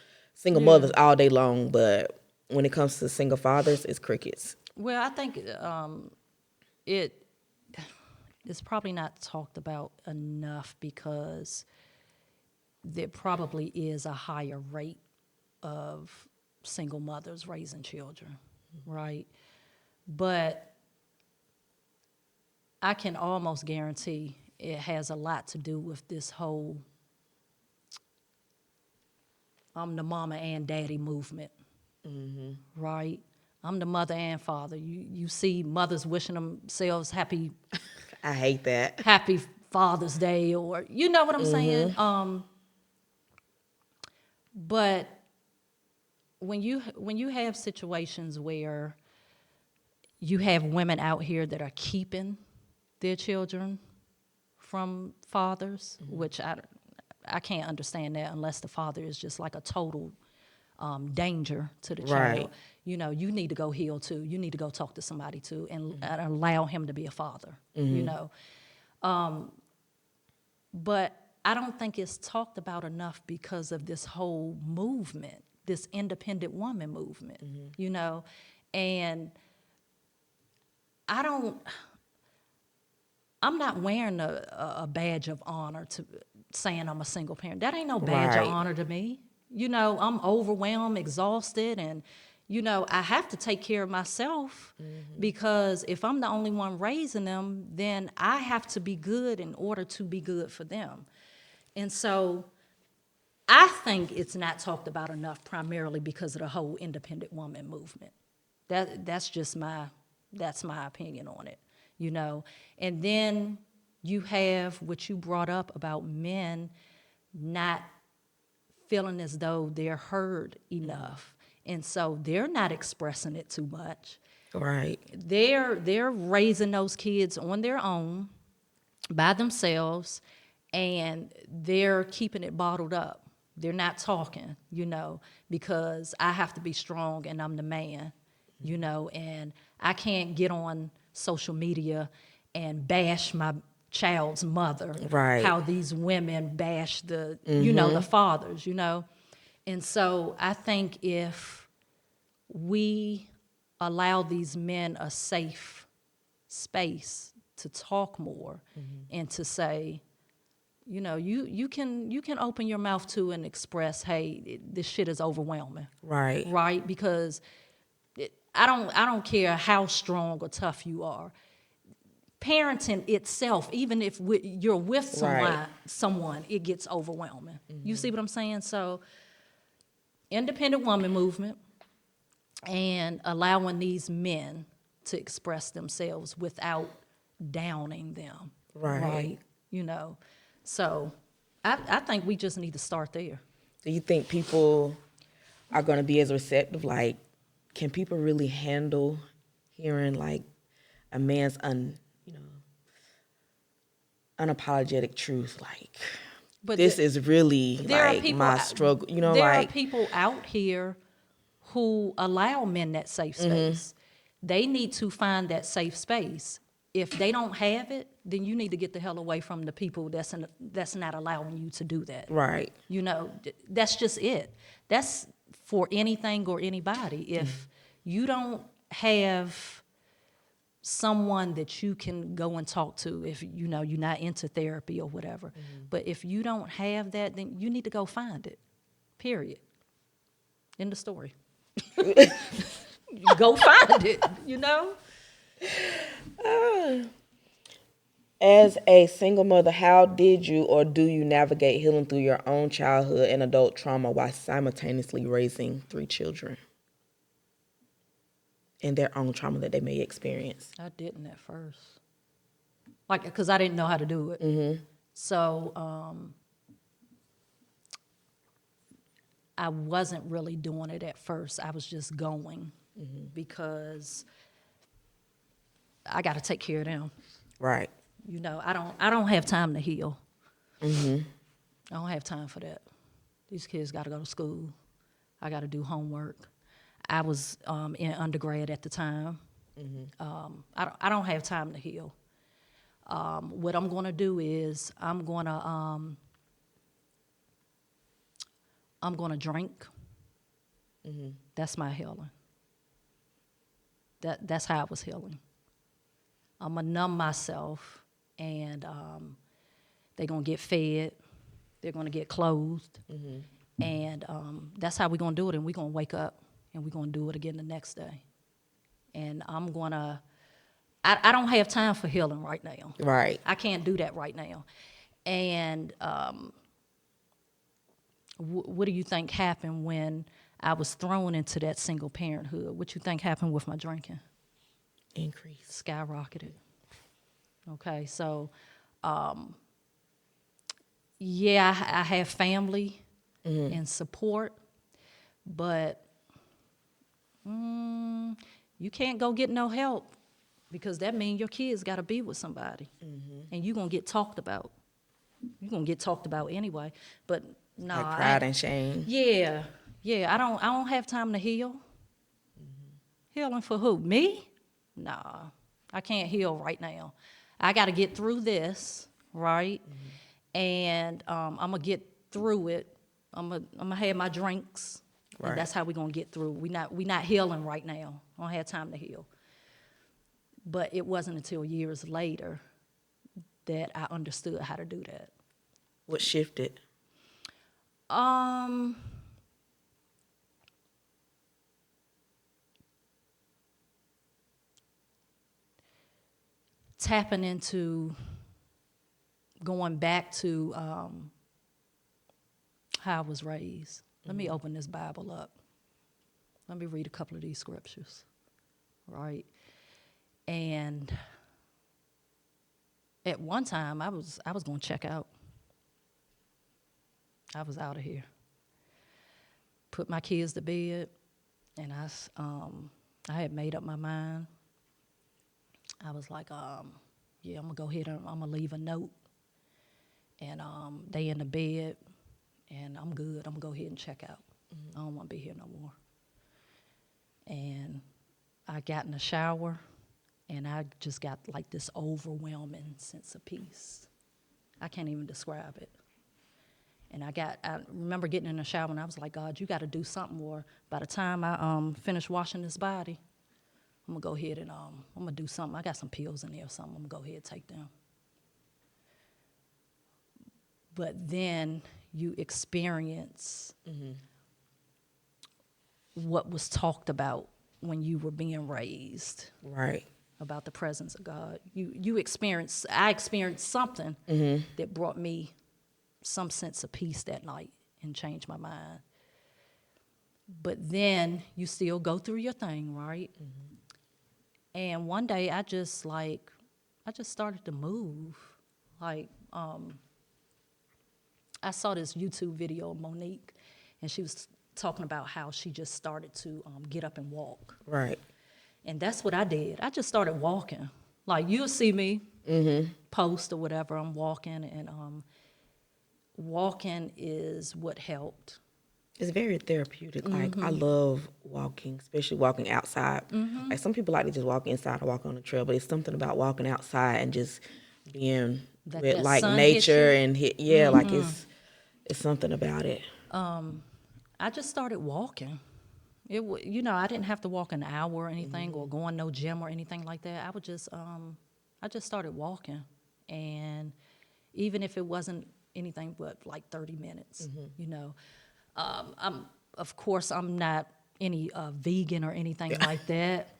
mothers all day long, but when it comes to single fathers, it's crickets. Well, I think it's probably not talked about enough because there probably is a higher rate of single mothers raising children, right? But I can almost guarantee it has a lot to do with this whole I'm the mama and daddy movement, right? I'm the mother and father. You see mothers wishing themselves happy I hate that. Happy Father's Day, or you know what I'm saying? But when you have situations where you have women out here that are keeping their children from fathers, which I can't understand that unless the father is just like a total danger to the Right. child. You know, you need to go heal too. You need to go talk to somebody too, and allow him to be a father. You know, but I don't think it's talked about enough because of this whole movement, this independent woman movement. You know, and I'm not wearing a badge of honor to saying I'm a single parent. That ain't no badge Right. of honor to me. You know, I'm overwhelmed, exhausted, and, you know, I have to take care of myself because if I'm the only one raising them, then I have to be good in order to be good for them. And so I think it's not talked about enough primarily because of the whole independent woman movement. That's just my opinion on it, you know. And then you have what you brought up about men not feeling as though they're heard enough. And so they're not expressing it too much. Right. They're raising those kids on their own by themselves, and they're keeping it bottled up. They're not talking, you know, because I have to be strong and I'm the man, you know, and I can't get on social media and bash my child's mother, Right. how these women bash the, you know, the fathers, you know. And so I think if we allow these men a safe space to talk more and to say, you know, you can open your mouth to and express, hey, this shit is overwhelming, Right. right? Because I don't care how strong or tough you are. Parenting itself, even if you're with someone, it gets overwhelming. You see what I'm saying? So, independent woman movement and allowing these men to express themselves without downing them, Right. You know, so I think we just need to start there. Do you think people are going to be as receptive? Like, can people really handle hearing like a man's unapologetic truth? Like, But this is really there are like people my struggle. You know, there like are people out here who allow men that safe space. They need to find that safe space. If they don't have it, then you need to get the hell away from the people that's not allowing you to do that. right. You know, that's just it. That's for anything or anybody. If you don't have someone that you can go and talk to, if you know you're not into therapy or whatever, but if you don't have that, then you need to go find it. Period. End of story. You go find it. You know. As a single mother, how did you or do you navigate healing through your own childhood and adult trauma while simultaneously raising 3 children and their own trauma that they may experience? I didn't at first, like, because I didn't know how to do it. So I wasn't really doing it at first. I was just going because I got to take care of them. Right. You know, I don't have time to heal. I don't have time for that. These kids got to go to school. I got to do homework. I was in undergrad at the time. I don't have time to heal. What I'm going to do is I'm going to drink. That's my healing. That's how I was healing. I'm going to numb myself, and they're going to get fed. They're going to get clothed. And that's how we're going to do it, and we're going to wake up, and we're going to do it again the next day. And I'm going to, I don't have time for healing right now. Right. I can't do that right now. And what do you think happened when I was thrown into that single parenthood? What you think happened with my drinking? Increase. Skyrocketed. Okay, so yeah, I have family and support, but you can't go get no help because that means your kids got to be with somebody. And you're going to get talked about. You're going to get talked about anyway. But no, Like pride and shame. Yeah. I don't have time to heal. Healing for who? Me? Nah, I can't heal right now. I got to get through this, right? And I'm going to get through it. I'm gonna have my drinks. Right. And that's how we're going to get through. We not healing right now. I don't have time to heal. But it wasn't until years later that I understood how to do that. What shifted? Tapping into going back to how I was raised. Let me open this Bible up. Let me read a couple of these scriptures, right? And at one time, I was going to check out. I was out of here. Put my kids to bed, and I had made up my mind. I was like, yeah, I'm going to go ahead and I'm going to leave a note. And they in the bed, and I'm good. I'm going to go ahead and check out. I don't want to be here no more. And I got in the shower, and I just got like this overwhelming sense of peace. I can't even describe it. And I remember getting in the shower, and I was like, God, you got to do something. Or by the time I finished washing this body, I'm going to go ahead and I'm going to do something. I got some pills in there or something. I'm going to go ahead and take them. But then you experience what was talked about when you were being raised. Right. About the presence of God. I experienced something that brought me some sense of peace that night and changed my mind. But then you still go through your thing, right? And one day I just started to move. Like, I saw this YouTube video of Monique, and she was talking about how she just started to get up and walk. Right. And that's what I did. I just started walking. Like, you'll see me post or whatever, I'm walking, and walking is what helped. It's very therapeutic. Like, I love walking, especially walking outside. Like, some people like to just walk inside or walk on the trail, but it's something about walking outside and just being with like nature and like it's something about it. I just started walking. I didn't have to walk an hour or anything or go on no gym or anything like that. I would just I just started walking, and even if it wasn't anything but like 30 minutes, Of course, I'm not any vegan or anything like that.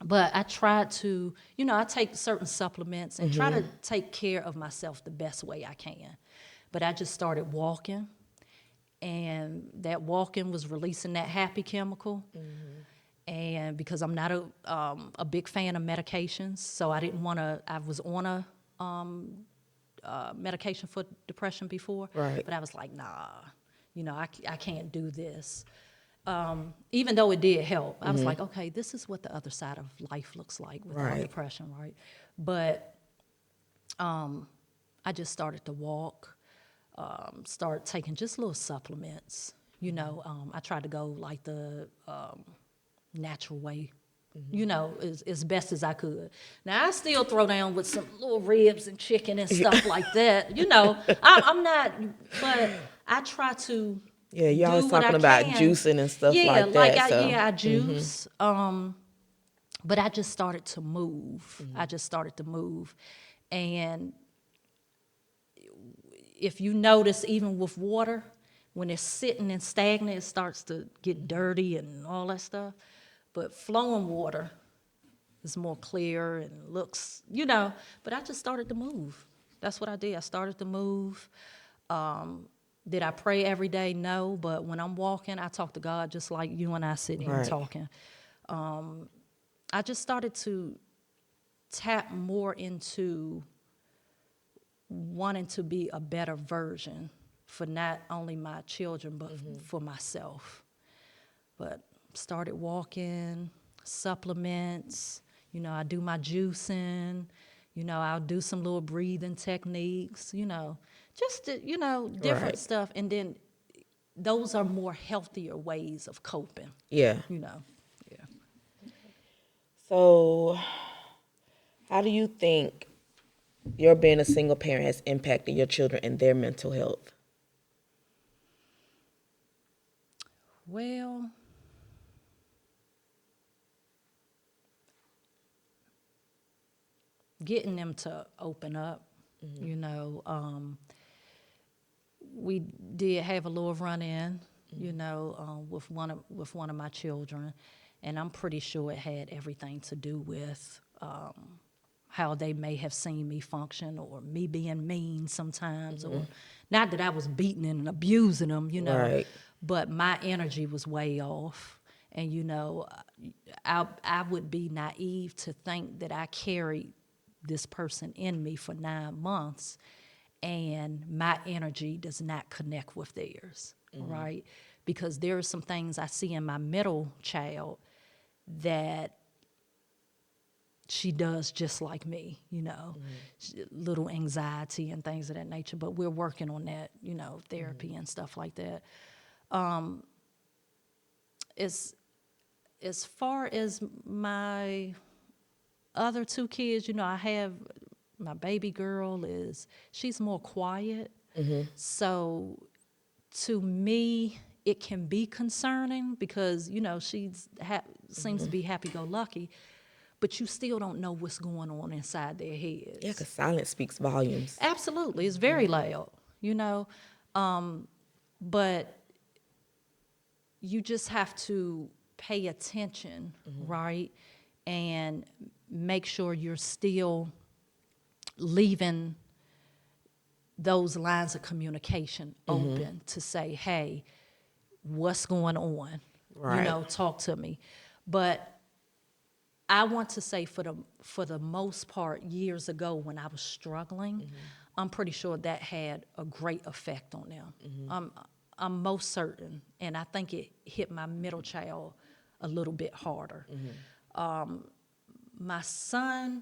But I try to, I take certain supplements and try to take care of myself the best way I can. But I just started walking, and that walking was releasing that happy chemical. And because I'm not a big fan of medications, so I didn't want to, I was on a medication for depression before. Right. But I was like, nah. I can't do this. Even though it did help, I was like, okay, this is what the other side of life looks like without depression, right? But I just started to walk, start taking just little supplements. I tried to go like the natural way, as best as I could. Now, I still throw down with some little ribs and chicken and stuff like that. I'm not, but I try to you always talking about juicing and stuff like that. I juice. But I just started to move. And if you notice, even with water, when it's sitting and stagnant, it starts to get dirty and all that stuff. But flowing water is more clear and looks, but I just started to move. That's what I did. I started to move. Did I pray every day? No, but when I'm walking, I talk to God just like you and I sitting here talking. I just started to tap more into wanting to be a better version for not only my children, but for myself. But started walking, supplements. You know, I do my juicing. You know, I'll do some little breathing techniques, you know, just, different Right. stuff. And then those are more healthier ways of coping, Yeah. you know. Yeah. So, how do you think your being a single parent has impacted your children and their mental health? Well, getting them to open up, you know. We did have a little run-in, you know, with one of my children, and I'm pretty sure it had everything to do with how they may have seen me function, or me being mean sometimes, or not that I was beating and abusing them, you know, Right. but my energy was way off. And, you know, I would be naive to think that I carried this person in me for 9 months and my energy does not connect with theirs, right? Because there are some things I see in my middle child that she does just like me, you know, little anxiety and things of that nature. But we're working on that, you know, therapy and stuff like that. As far as my other 2 kids, you know, I have my baby girl she's more quiet. So to me, it can be concerning because, you know, seems to be happy-go-lucky, but you still don't know what's going on inside their heads. Yeah, because silence speaks volumes. Absolutely. It's very loud, you know. But you just have to pay attention, right? And make sure you're still leaving those lines of communication open to say, hey, what's going on? Right. You know, talk to me. But I want to say for the most part, years ago when I was struggling, I'm pretty sure that had a great effect on them. I'm most certain, and I think it hit my middle child a little bit harder. My son,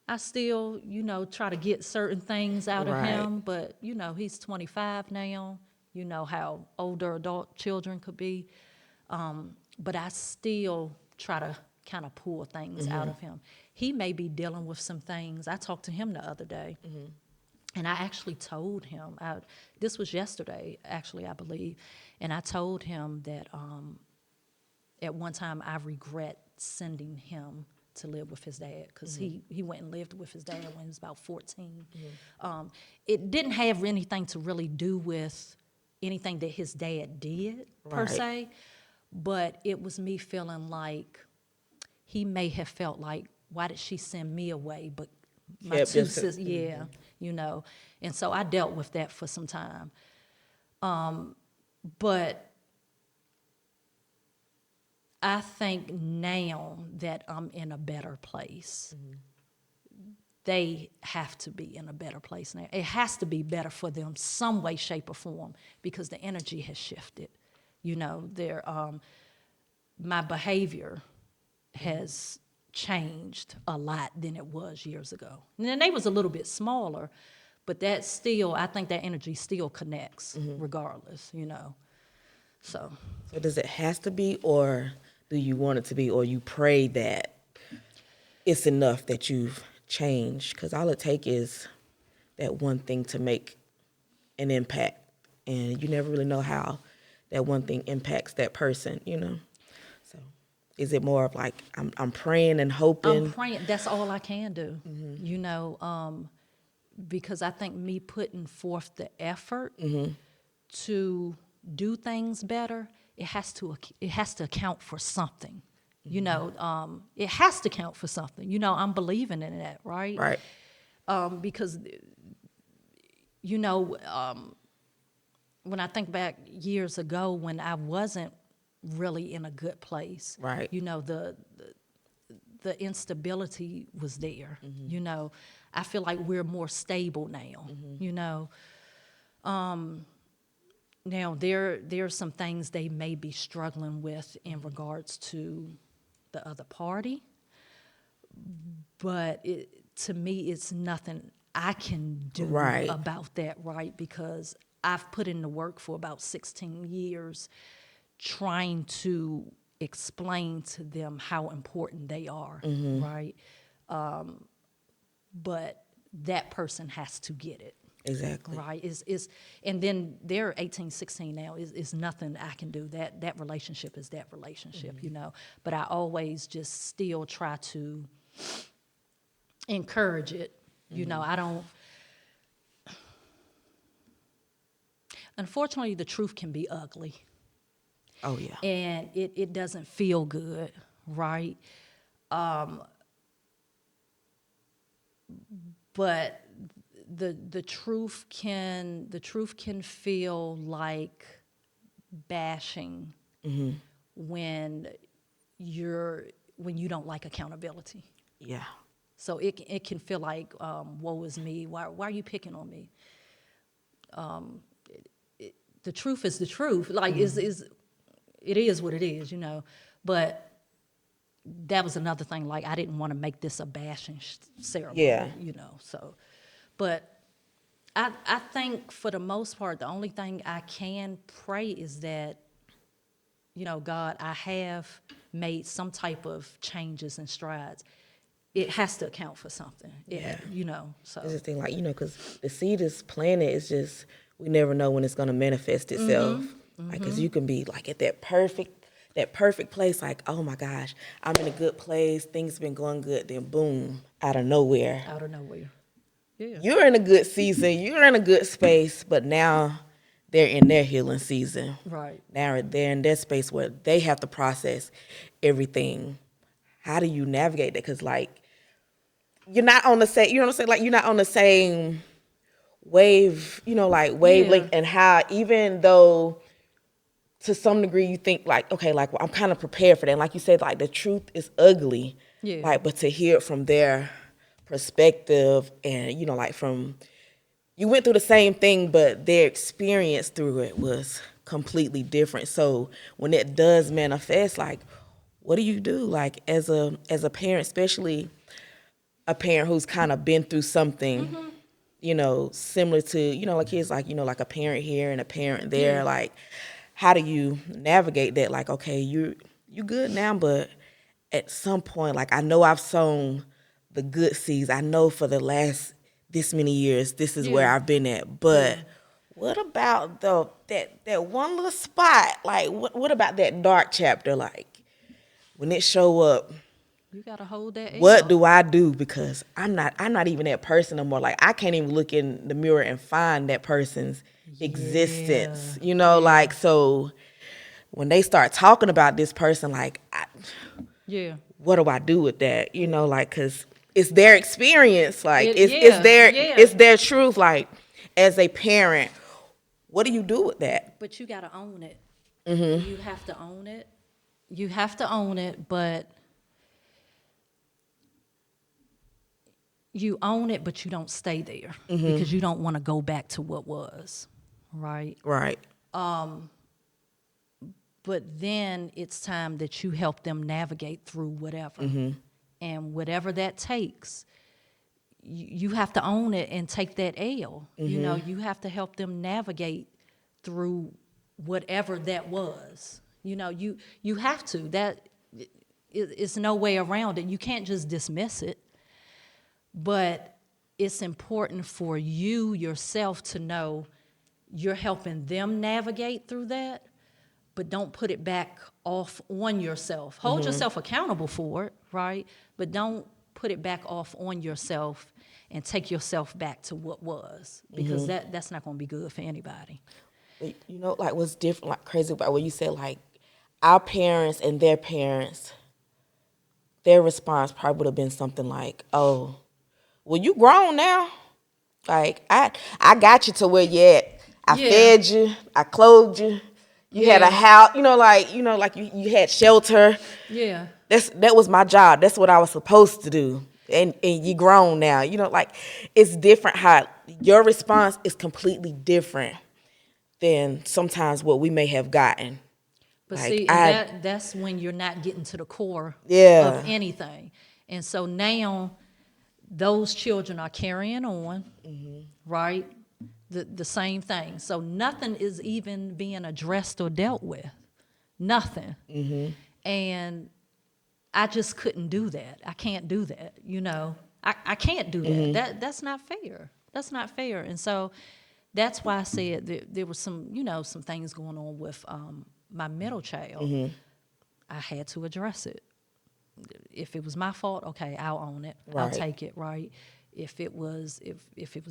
I still, you know, try to get certain things out of Right. him, but, you know, he's 25 now. You know how older adult children could be. But I still try to kind of pull things out of him. He may be dealing with some things. I talked to him the other day, and I actually told him, this was yesterday, actually, I believe, and I told him that at one time I regret sending him to live with his dad because he went and lived with his dad when he was about 14. It didn't have anything to really do with anything that his dad did per Right. se, but it was me feeling like he may have felt like, why did she send me away? But my Kept 2 your sisters, you know. And so I dealt with that for some time. But I think now that I'm in a better place, they have to be in a better place now. It has to be better for them some way, shape, or form because the energy has shifted. You know, my behavior has changed a lot than it was years ago. And then they was a little bit smaller, but that still, I think that energy still connects regardless, you know. So does it has to be, or do you want it to be, or you pray that it's enough that you've changed? Because all it takes is that one thing to make an impact, and you never really know how that one thing impacts that person, you know. So, is it more of like I'm praying and hoping? I'm praying. That's all I can do, you know, because I think me putting forth the effort to do things better, it has to account for something. You know, it has to count for something. You know, I'm believing in that, right? Right. Because, you know, when I think back years ago when I wasn't really in a good place, Right. you know, the instability was there. You know, I feel like we're more stable now. You know, now there are some things they may be struggling with in regards to the other party. But to me, it's nothing I can do Right. about that, right? Because I've put in the work for about 16 years trying to explain to them how important they are, right? But that person has to get it. Exactly. Right. And then they're 18, 16 now. Is nothing I can do. That relationship is that relationship, you know. But I always just still try to encourage it. You know, I don't. Unfortunately, the truth can be ugly. Oh, yeah. And it doesn't feel good, right? But the truth can feel like bashing when you don't like accountability. Yeah. So it can feel like woe is me. Why are you picking on me? The truth is the truth. Like it is what it is, you know. But that was another thing. Like, I didn't want to make this a bashing ceremony, you know. So, but I think for the most part, the only thing I can pray is that, you know, God, I have made some type of changes and strides. It has to account for something, you know. So It's the thing, like, you know, because the seed is planted. It's just we never know when it's going to manifest itself. Like, because you can be like at that perfect place, like, oh my gosh, I'm in a good place, things have been going good, then boom, out of nowhere. Yeah. You're in a good season, you're in a good space, but now they're in their healing season. Right. Now they're in that space where they have to process everything. How do you navigate that? Because, like, you're not on the same, you know what I'm saying? Like, you're not on the same wave, you know, like wavelength, and how, even though to some degree you think like, okay, like, well, I'm kind of prepared for that. And like you said, like, the truth is ugly. Yeah. Like, but to hear it from their perspective, and, you know, like, from, you went through the same thing, but their experience through it was completely different. So when it does manifest, like, what do you do? Like, as a parent, especially a parent who's kind of been through something, you know, similar to, you know, like kids, like, you know, like a parent here and a parent there, like, how do you navigate that? Like, okay, you good now, but at some point, like, I know I've sown the good seeds. I know for the last this many years, this is where I've been at. But what about that one little spot? Like, what about that dark chapter? Like, when it show up, You gotta hold that. what do I do? Because I'm not even that person no more. Like, I can't even look in the mirror and find that person's existence. You know, like, so when they start talking about this person, like, what do I do with that? You know, like, because it's their experience. Like, it's their truth. Like, as a parent, what do you do with that? But you gotta own it. You have to own it. You have to own it, but you own it, but you don't stay there because you don't want to go back to what was, right? Right. But then it's time that you help them navigate through whatever. And whatever that takes, you have to own it and take that L. You know, you have to help them navigate through whatever that was. You know, you have to. That it's no way around it. You can't just dismiss it. But it's important for you yourself to know you're helping them navigate through that, but don't put it back off on yourself. Hold yourself accountable for it, right? But don't put it back off on yourself and take yourself back to what was, because that's not going to be good for anybody. But, you know, like, what's different, like, crazy about what you said, like, our parents and their parents, their response probably would have been something like, oh, well, you grown now. Like, I got you to where you at. I fed you. I clothed you. You had a house. You know, like you had shelter. Yeah. That was my job. That's what I was supposed to do. And you grown now. You know, like, it's different how your response is completely different than sometimes what we may have gotten. But Like, see, and that's when you're not getting to the core Yeah. of anything. And so now those children are carrying on, right? The same thing. So nothing is even being addressed or dealt with. Nothing. And I just couldn't do that. I can't do that, you know. I can't do that. That's not fair. That's not fair. And so that's why I said there was some, you know, some things going on with my middle child. I had to address it. If it was my fault, okay, I'll own it. I'll take it, right? If it was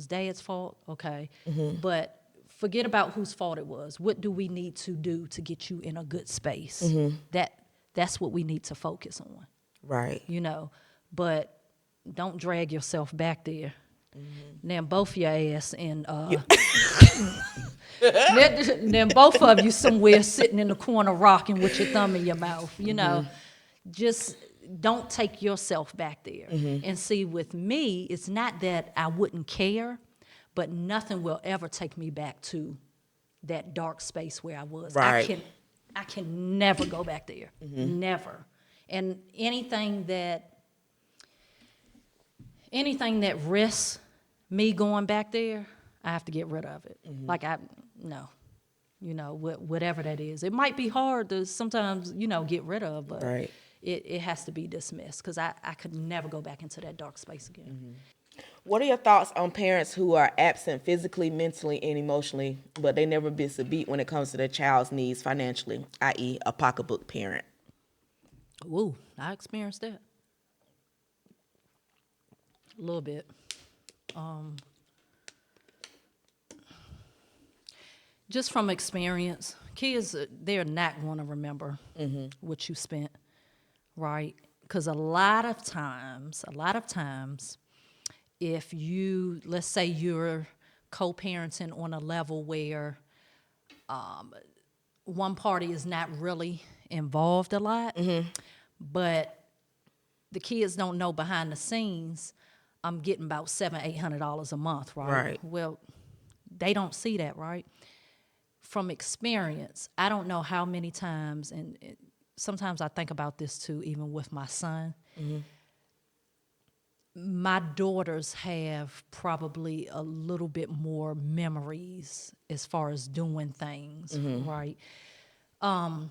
Dad's fault, okay. But forget about whose fault it was. What do we need to do to get you in a good space? That's what we need to focus on. Right. You know, but don't drag yourself back there. Now both your ass and then both of you somewhere sitting in the corner rocking with your thumb in your mouth, you know. Just don't take yourself back there. And see, with me, it's not that I wouldn't care, but nothing will ever take me back to that dark space where I was. Right. I can never go back there. Never. And anything that risks me going back there, I have to get rid of it. Like no. You know, whatever that is. It might be hard to sometimes, you know, get rid of, but it has to be dismissed because I could never go back into that dark space again. What are your thoughts on parents who are absent physically, mentally, and emotionally, but they never miss a beat when it comes to their child's needs financially, i.e. a pocketbook parent? Ooh, I experienced that. A little bit. Just from experience, kids, they're not going to remember what you spent, right? Because a lot of times, if you, let's say you're co-parenting on a level where one party is not really involved a lot, but the kids don't know behind the scenes, I'm getting about $700-800 a month, right? Well, they don't see that, right? From experience, I don't know how many times, and sometimes I think about this too, even with my son. My daughters have probably a little bit more memories as far as doing things, right? I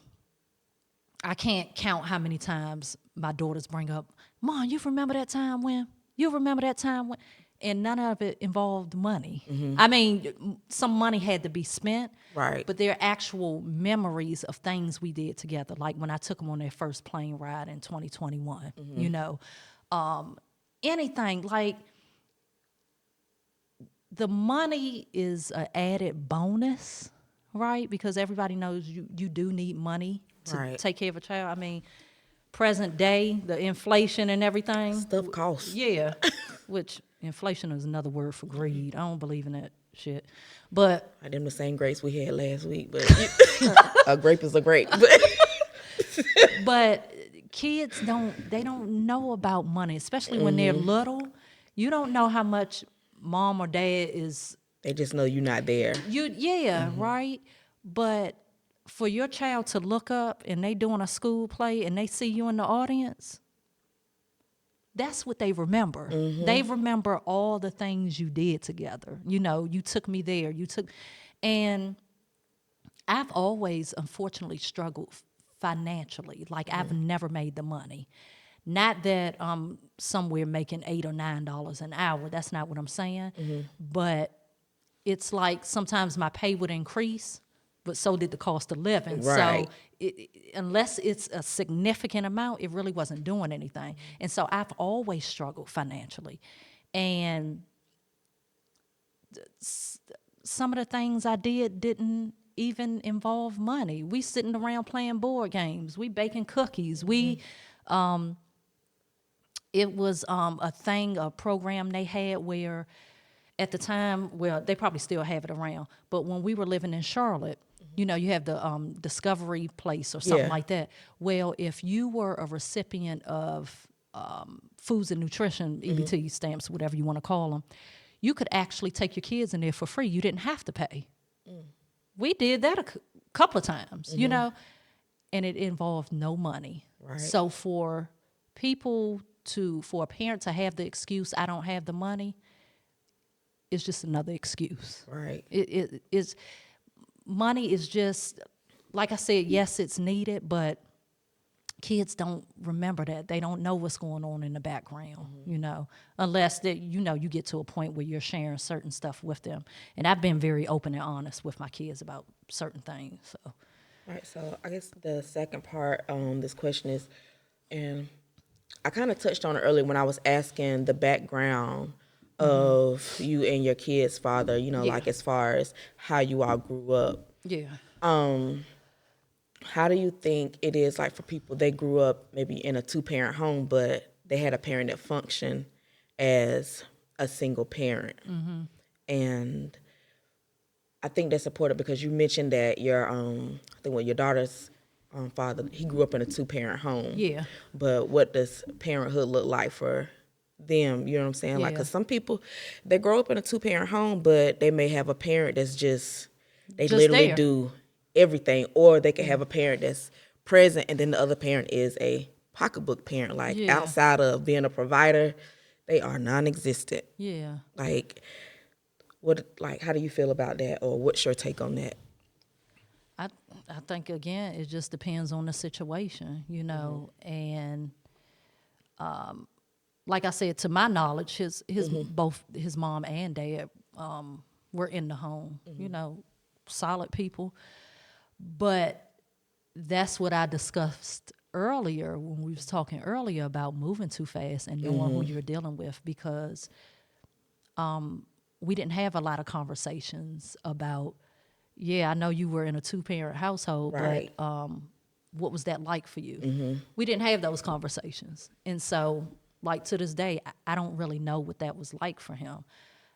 can't count how many times my daughters bring up, Mom, you remember that time when? You remember that time when? And none of it involved money. I mean, some money had to be spent, Right. but they're actual memories of things we did together, like when I took them on their first plane ride in 2021, you know. Anything, like the money is an added bonus, right? Because everybody knows you do need money to take care of a child. I mean, present day, the inflation and everything. Stuff costs. Yeah, which inflation is another word for greed. I don't believe in that shit. But I didn't the same grapes we had last week, but a grape is a grape. but kids don't know about money, especially when they're little. You don't know how much mom or dad is. They just know you're not there. Right? But for your child to look up and they doing a school play and they see you in the audience, that's what they remember. They remember all the things you did together. You know, you took me there. And I've always, unfortunately, struggled financially. Like, I've never made the money. Not that I'm somewhere making $8 or $9 an hour. That's not what I'm saying. But it's like sometimes my pay would increase, but so did the cost of living. Right. So unless it's a significant amount, it really wasn't doing anything. And so I've always struggled financially. And some of the things I did didn't even involve money. We sitting around playing board games. We baking cookies. We, it was a program they had where at the time, well, they probably still have it around, but when we were living in Charlotte, you know, you have the Discovery Place or something like that. Well, if you were a recipient of foods and nutrition, EBT stamps, whatever you want to call them, you could actually take your kids in there for free. You didn't have to pay. We did that a couple of times, you know. and it involved no money. Right. So for a parent to have the excuse, I don't have the money, it's just another excuse. Right. It is, money is just, like I said, yes, it's needed, but kids don't remember that. They don't know what's going on in the background, you know, unless that, you know, you get to a point where you're sharing certain stuff with them. And I've been very open and honest with my kids about certain things. So, All right. So I guess the second part, this question is, and I kind of touched on it earlier when I was asking the background of you and your kid's father, you know, Yeah. like as far as how you all grew up. yeah. How do you think it is like for people, they grew up maybe in a 2-parent home, but they had a parent that functioned as a single parent? And I think that's important because you mentioned that your, your daughter's father, he grew up in a 2-parent home. Yeah. But what does parenthood look like for them? You know what I'm saying? Like, Yeah. because some people, they grow up in a 2-parent home, but they may have a parent that's just literally there. do everything, or they can have a parent that's present, and then the other parent is a pocketbook parent. Like, Yeah. outside of being a provider, they are non-existent. Yeah. Like, how do you feel about that, or what's your take on that? I think, again, it just depends on the situation, you know, and like I said, to my knowledge, both his mom and dad were in the home, you know, solid people. But that's what I discussed earlier when we was talking earlier about moving too fast and knowing who you're dealing with, because we didn't have a lot of conversations about, yeah, I know you were in a 2-parent household, Right. but what was that like for you? We didn't have those conversations. And so, like, to this day, I don't really know what that was like for him.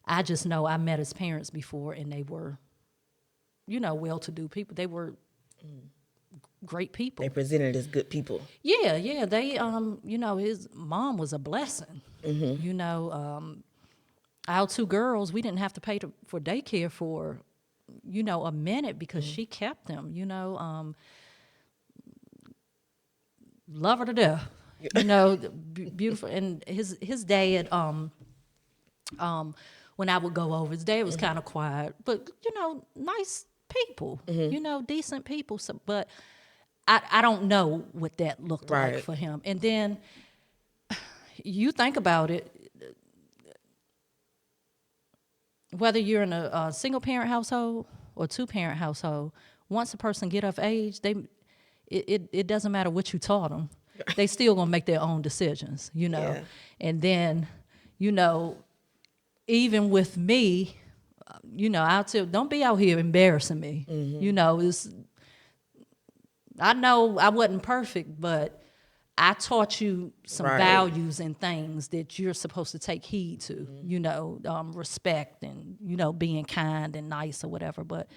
I just know I met his parents before, and they were, you know, well-to-do people. They were great people. They presented as good people. Yeah. They, you know, his mom was a blessing. You know, our 2 girls, we didn't have to pay for daycare for, you know, a minute because she kept them, you know. Love her to death. You know, beautiful. And his dad, when I would go over, his dad was kind of quiet, but, you know, nice people, you know, decent people. So, but I don't know what that looked like Right. for him. And then you think about it, whether you're in a single parent household or 2-parent household, once a person get of age, it doesn't matter what you taught them. They still gonna make their own decisions, you know. Yeah. And then, you know, even with me, you know, I'll tell, don't be out here embarrassing me. You know, I know I wasn't perfect, but I taught you some Right. values and things that you're supposed to take heed to, you know, respect and, you know, being kind and nice or whatever. But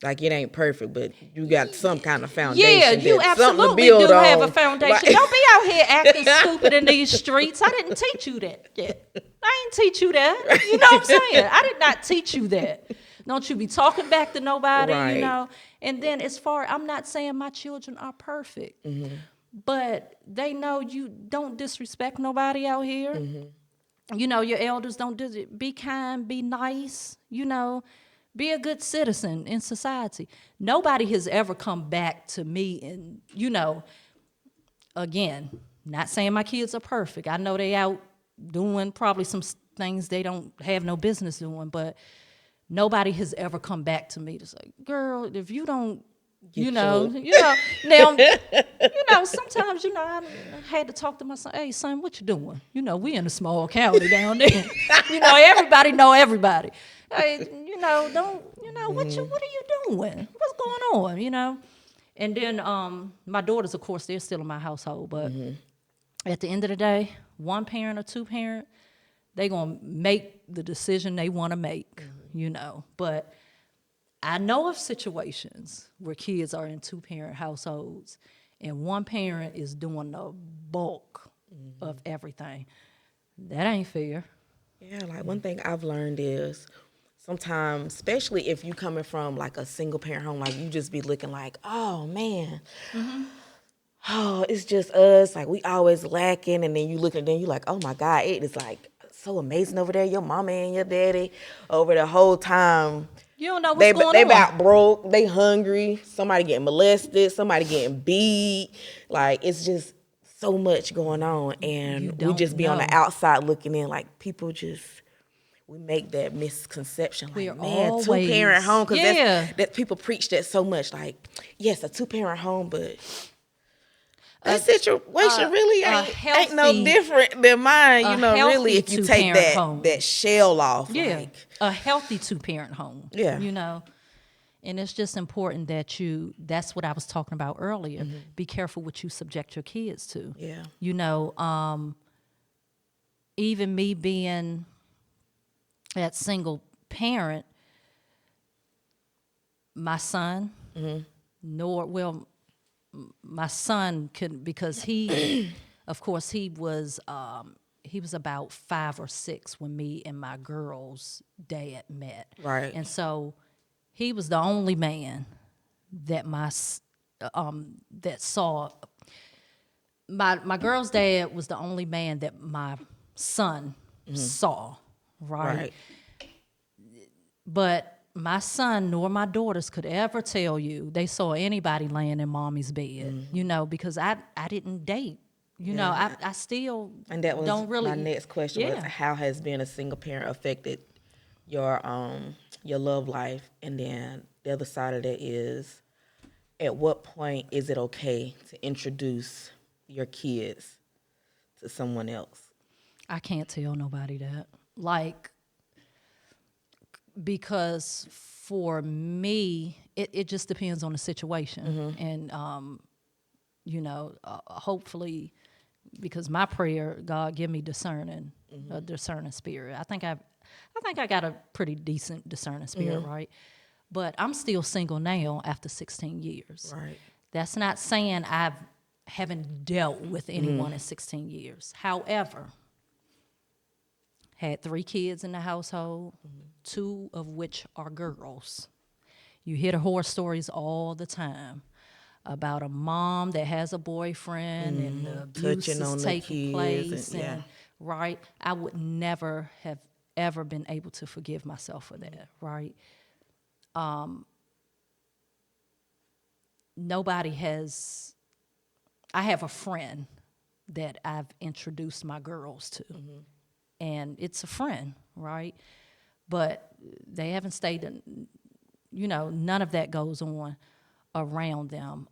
Like, it ain't perfect, but you got some kind of foundation. yeah, you that's something to absolutely build do have on. a foundation. Like- Don't be out here acting stupid in these streets. I didn't teach you that yet. I didn't teach you that. You know what I'm saying? I did not teach you that. Don't you be talking back to nobody, Right. you know. And then as far, I'm not saying my children are perfect, but they know you don't disrespect nobody out here. You know, your elders don't be kind, be nice, you know. Be a good citizen in society. Nobody has ever come back to me and, you know, again, not saying my kids are perfect. I know they out doing probably some things they don't have no business doing, but nobody has ever come back to me to say, girl, if you don't, now, sometimes, I had to talk to my son, hey, son, what you doing? You know, we in a small county down there. Everybody know everybody. Hey, what are you doing? What's going on, And then my daughters, of course, they're still in my household, but at the end of the day, 1-parent or 2-parent, they going to make the decision they want to make, But I know of situations where kids are in 2-parent households and 1 parent is doing the bulk of everything. That ain't fair. Yeah, like one thing I've learned is sometimes, especially if you coming from like a single parent home, like you just be looking like, oh man, oh, it's just us. Like we always lacking. And then you look and then you like, oh my God, it is like so amazing over there. Your mama and your daddy over the whole time. You don't know what's going on. They about broke. They hungry. Somebody getting molested. Somebody getting beat. Like it's just so much going on, and we just be on the outside looking in. Like people just we make that misconception. Like We're man, always, 2-parent home because yeah. that people preach that so much. Like yes, a 2-parent home, but that situation really ain't no different than mine. You know, really, if you take that shell off. Yeah, like, a healthy 2-parent home. Yeah. You know, and it's just important that that's what I was talking about earlier. Be careful what you subject your kids to. Yeah. You know, even me being that single parent, my son, my son couldn't, because he, of course, he was about 5 or 6 when me and my girl's dad met. Right. And so he was the only man that that saw. My girl's dad was the only man that my son saw. Right. But my son nor my daughters could ever tell you they saw anybody laying in mommy's bed, you know, because I didn't date. You know, I still and that was don't really. My next question was, how has being a single parent affected your love life? And then the other side of that is, at what point is it okay to introduce your kids to someone else? I can't tell nobody that. Like, because for me, it just depends on the situation. And, you know, hopefully, because my prayer, God, give me discerning, a discerning spirit. I think I got a pretty decent discerning spirit, right? But I'm still single now after 16 years. Right. That's not saying I haven't dealt with anyone in 16 years. However, had 3 kids in the household, 2 of which are girls. You hear the horror stories all the time about a mom that has a boyfriend and the abuse is taking place. And right, I would never have ever been able to forgive myself for that, right? Nobody has. I have a friend that I've introduced my girls to, and it's a friend, right? But they haven't stayed in, you know, none of that goes on around them.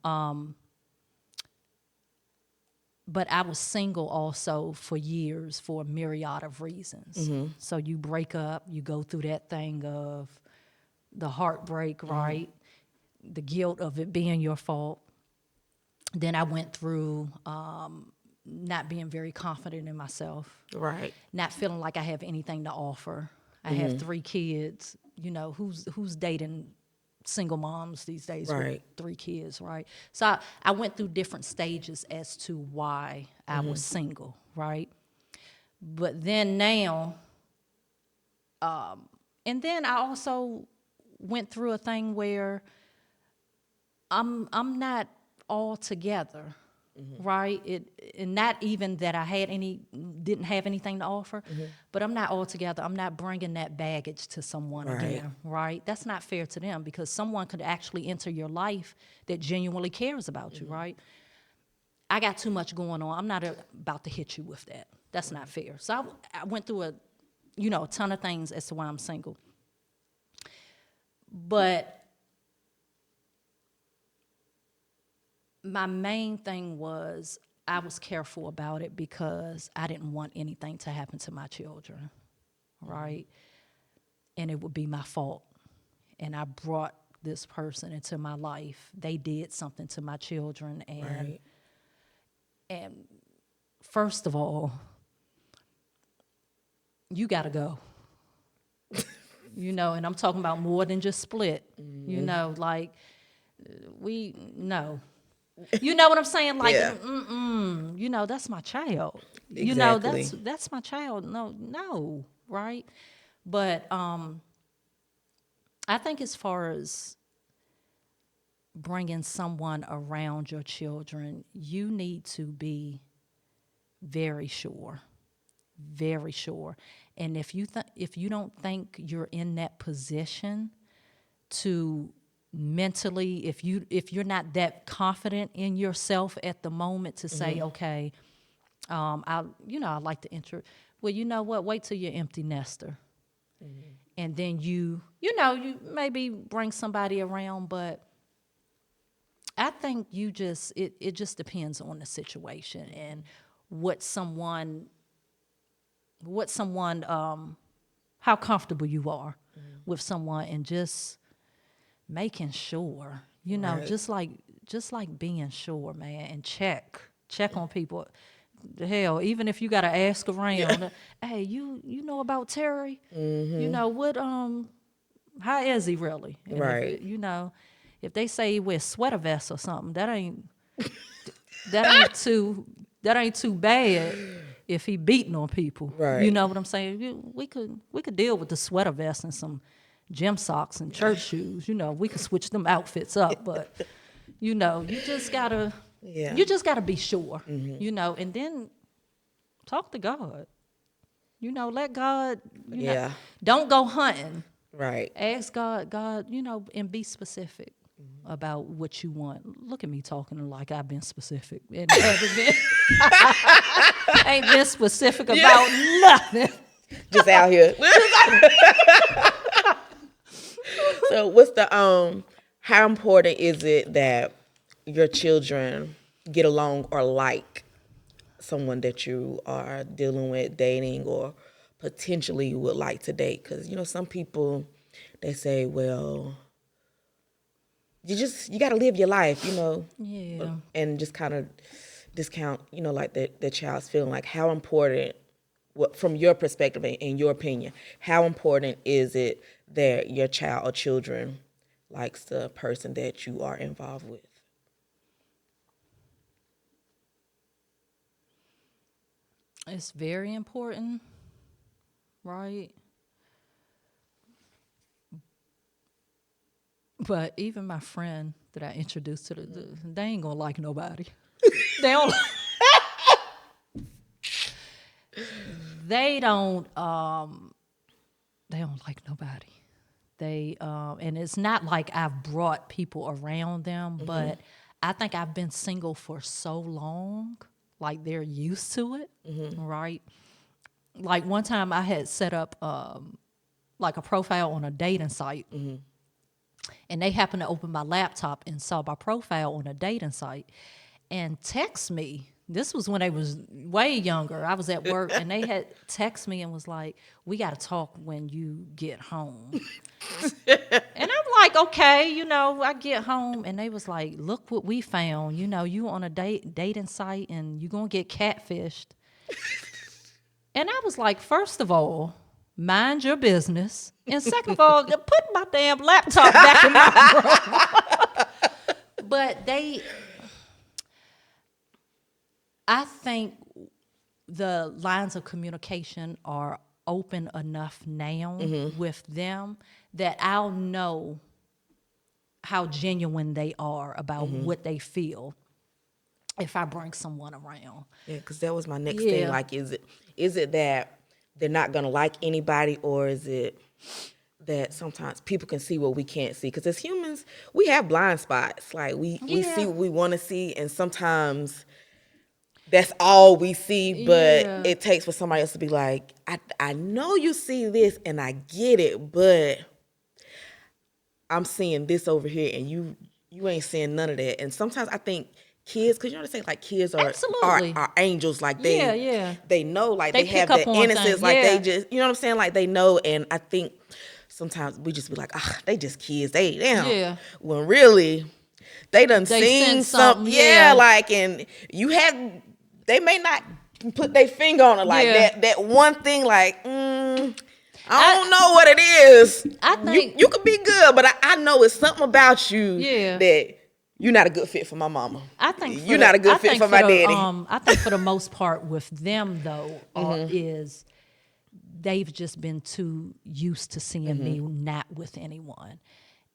But I was single also for years for a myriad of reasons. So you break up, you go through that thing of the heartbreak, right? The guilt of it being your fault. Then I went through not being very confident in myself. Right. Not feeling like I have anything to offer. I have 3 kids. You know, who's dating single moms these days with 3 kids, right? So I went through different stages as to why I was single, right? But then now, and then I also went through a thing where I'm not all together, right? And not even that I didn't have anything to offer, but I'm not all together. I'm not bringing that baggage to someone again, right? That's not fair to them, because someone could actually enter your life that genuinely cares about you, right? I got too much going on. I'm not about to hit you with that. That's not fair. So I went through a ton of things as to why I'm single. But my main thing was I was careful about it because I didn't want anything to happen to my children, right? And it would be my fault. And I brought this person into my life. They did something to my children. And first of all, you got to go. You know, and I'm talking about more than just split. You know, like, no. You know what I'm saying? Like, you know, that's my child. Exactly. You know, that's my child. No, right? But I think as far as bringing someone around your children, you need to be very sure, very sure. And if you don't think you're in that position to mentally, if you're not that confident in yourself at the moment to say, okay, I like to well, you know what? Wait till you're empty nester, and then you maybe bring somebody around, but. I think it just depends on the situation and what someone how comfortable you are with someone, and just making sure, Right. just like being sure, man, and check on people. The hell, even if you gotta ask around, hey, you know about Terry? What how is he really? And Right. if they say he wears sweater vests or something, that ain't too bad if he beating on people. Right. You know what I'm saying? We could deal with the sweater vest and some gym socks and church shoes. We could switch them outfits up, but you just gotta be sure. And then talk to God. Let God. Don't go hunting. Right. Ask God, and be specific about what you want. Look at me talking like I've been specific and ain't been specific about nothing. Just out here. So what's the how important is it that your children get along or like someone that you are dealing with, dating, or potentially would like to date? Because some people, they say, well, you got to live your life, Yeah. and just kind of discount, like the child's feeling. Like, how important, from your perspective and in your opinion, how important is it that your child or children likes the person that you are involved with? It's very important, right? But even my friend that I introduced to they ain't gonna like nobody. They don't. They don't like nobody. And it's not like I've brought people around them, but I think I've been single for so long, like they're used to it, right? Like one time I had set up like a profile on a dating site, and they happened to open my laptop and saw my profile on a dating site and text me. This was when I was way younger. I was at work, and they had text me and was like, we got to talk when you get home. And I'm like, okay, I get home, and they was like, look what we found. You on a dating site, and you going to get catfished. And I was like, first of all, mind your business. And second of all, put my damn laptop back in my room. But I think the lines of communication are open enough now with them that I'll know how genuine they are about what they feel if I bring someone around. Yeah, because that was my next thing. Like, is it that they're not going to like anybody, or is it that sometimes people can see what we can't see? Because as humans, we have blind spots. Like, we see what we want to see, and sometimes that's all we see, but it takes for somebody else to be like, I know you see this, and I get it, but I'm seeing this over here, and you ain't seeing none of that. And sometimes I think kids, because they say like kids are angels, like they know, like they have that innocence, like they just, they just, like they know. And I think sometimes we just be like, they just kids, they don't. When really they done seen something, like, and they may not put their finger on it, like that one thing, like, I don't know what it is. I think you could be good, but I know it's something about you that you're not a good fit for my mama. I think you're not a good fit for my daddy. I think for the most part with them though, is they've just been too used to seeing me not with anyone.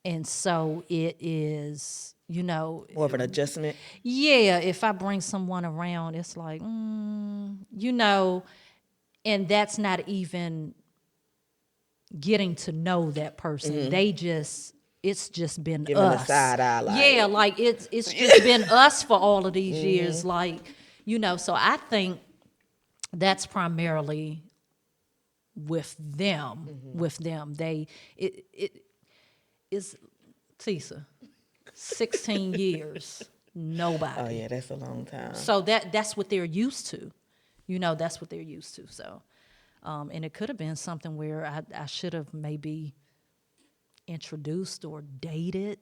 And so it is, More of an adjustment. yeah, if I bring someone around, it's like, and that's not even getting to know that person. It's just been Giving the us. side eye, like. Yeah, like it's just been us for all of these years. Like, so I think that's primarily with them. With them. It is Tisa. 16 years. Nobody. Oh yeah, that's a long time. So that's what they're used to. That's what they're used to. So and it could have been something where I should have maybe introduced or dated,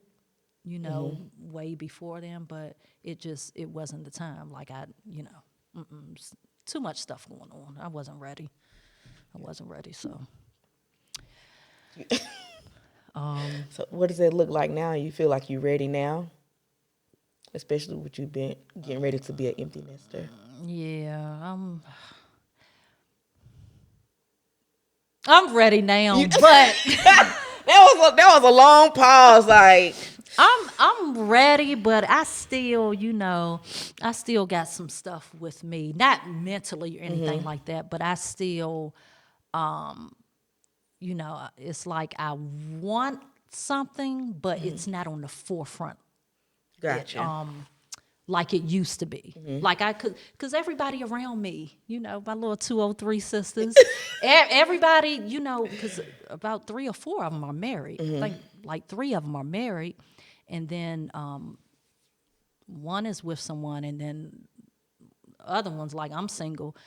way before them, but it wasn't the time. Like too much stuff going on. I wasn't ready. So. So what does it look like now? You feel like you're ready now? Especially with you been getting ready to be an empty nester. Yeah, I'm ready now, but that was a long pause. Like I'm ready, but I still, I still got some stuff with me, not mentally or anything like that, but I still, it's like I want something, but it's not on the forefront. Gotcha. Like it used to be. Like I could, because everybody around me, my little 203 sisters, everybody, because about 3 or 4 of them are married. Like 3 of them are married. And then one is with someone, and then other ones, like I'm single.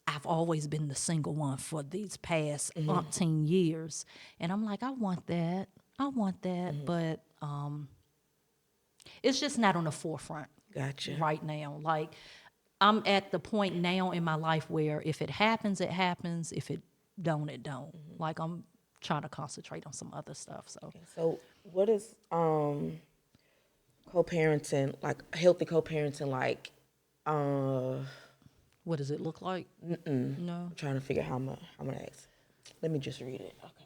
I've always been the single one for these past 18 years. And I'm like, I want that, but it's just not on the forefront. Gotcha. Right now. Like, I'm at the point now in my life where if it happens, it happens. If it don't, it don't. Like, I'm trying to concentrate on some other stuff. So what is co-parenting, like healthy co-parenting, like? What does it look like? No. I'm trying to figure out how I'm gonna ask. Let me just read it. Okay.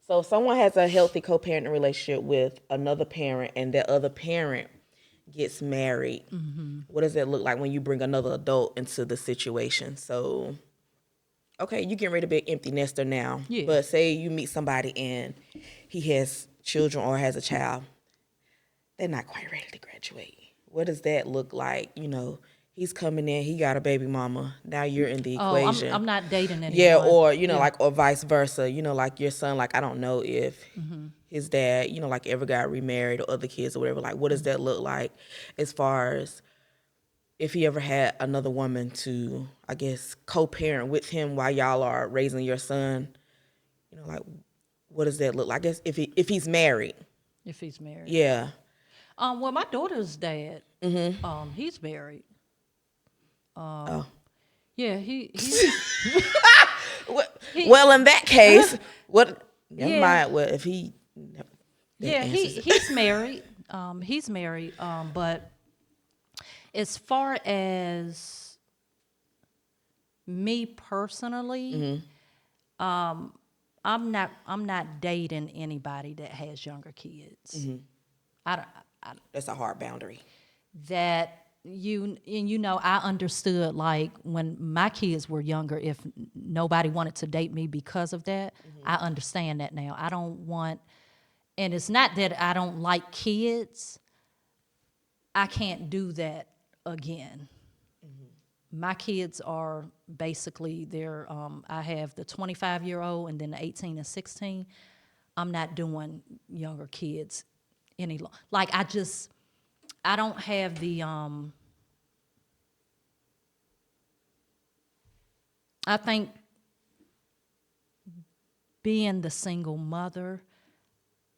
So if someone has a healthy co-parenting relationship with another parent, and that other parent gets married, what does it look like when you bring another adult into the situation? So, okay, you getting ready to be an empty nester now, but say you meet somebody and he has children or has a child, they're not quite ready to graduate. What does that look like? He's coming in, he got a baby mama. Now you're in the equation. I'm not dating anyone. Yeah, or, like, or vice versa. Like your son, like, I don't know if his dad, like, ever got remarried or other kids or whatever. Like, what does that look like as far as if he ever had another woman to, I guess, co-parent with him while y'all are raising your son? Like, what does that look like? I guess if he's married. If he's married. Yeah. Well, my daughter's dad, he's married. Yeah, he's well, in that case, what? Never mind. Well, if he. He's married. He's married. But as far as me personally, I'm not dating anybody that has younger kids. I That's a hard boundary. That I understood, like, when my kids were younger, if nobody wanted to date me because of that, I understand that now. I don't want, and it's not that I don't like kids. I can't do that again. My kids are basically, I have the 25-year-old and then the 18 and 16. I'm not doing younger kids any longer. Like, I don't have the, I think being the single mother,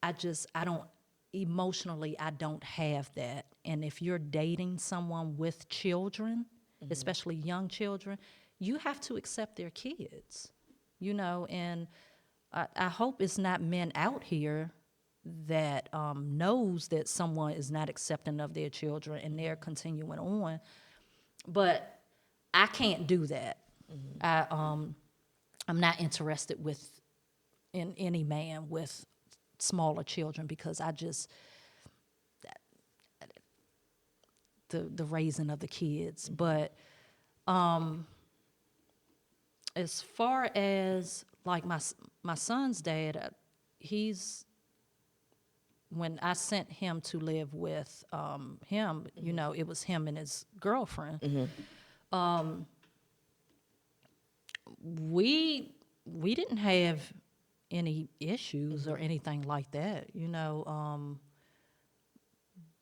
I don't, emotionally, I don't have that. And if you're dating someone with children, especially young children, you have to accept their kids, and I hope it's not men out here that knows that someone is not accepting of their children and they're continuing on. But I can't do that. I'm not interested in any man with smaller children because I just the raising of the kids. But as far as like my son's dad, when I sent him to live with him, you know, it was him and his girlfriend. We didn't have any issues or anything like that, you know.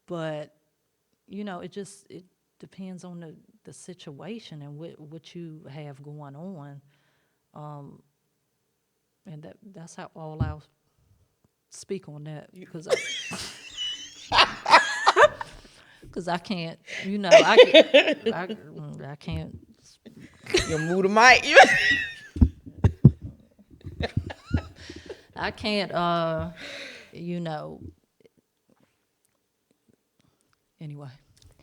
But you know, it depends on the situation and what you have going on. And that's how all I'll speak on that because I can't, you know, I can't. You move the mic. I can't, you know. Anyway.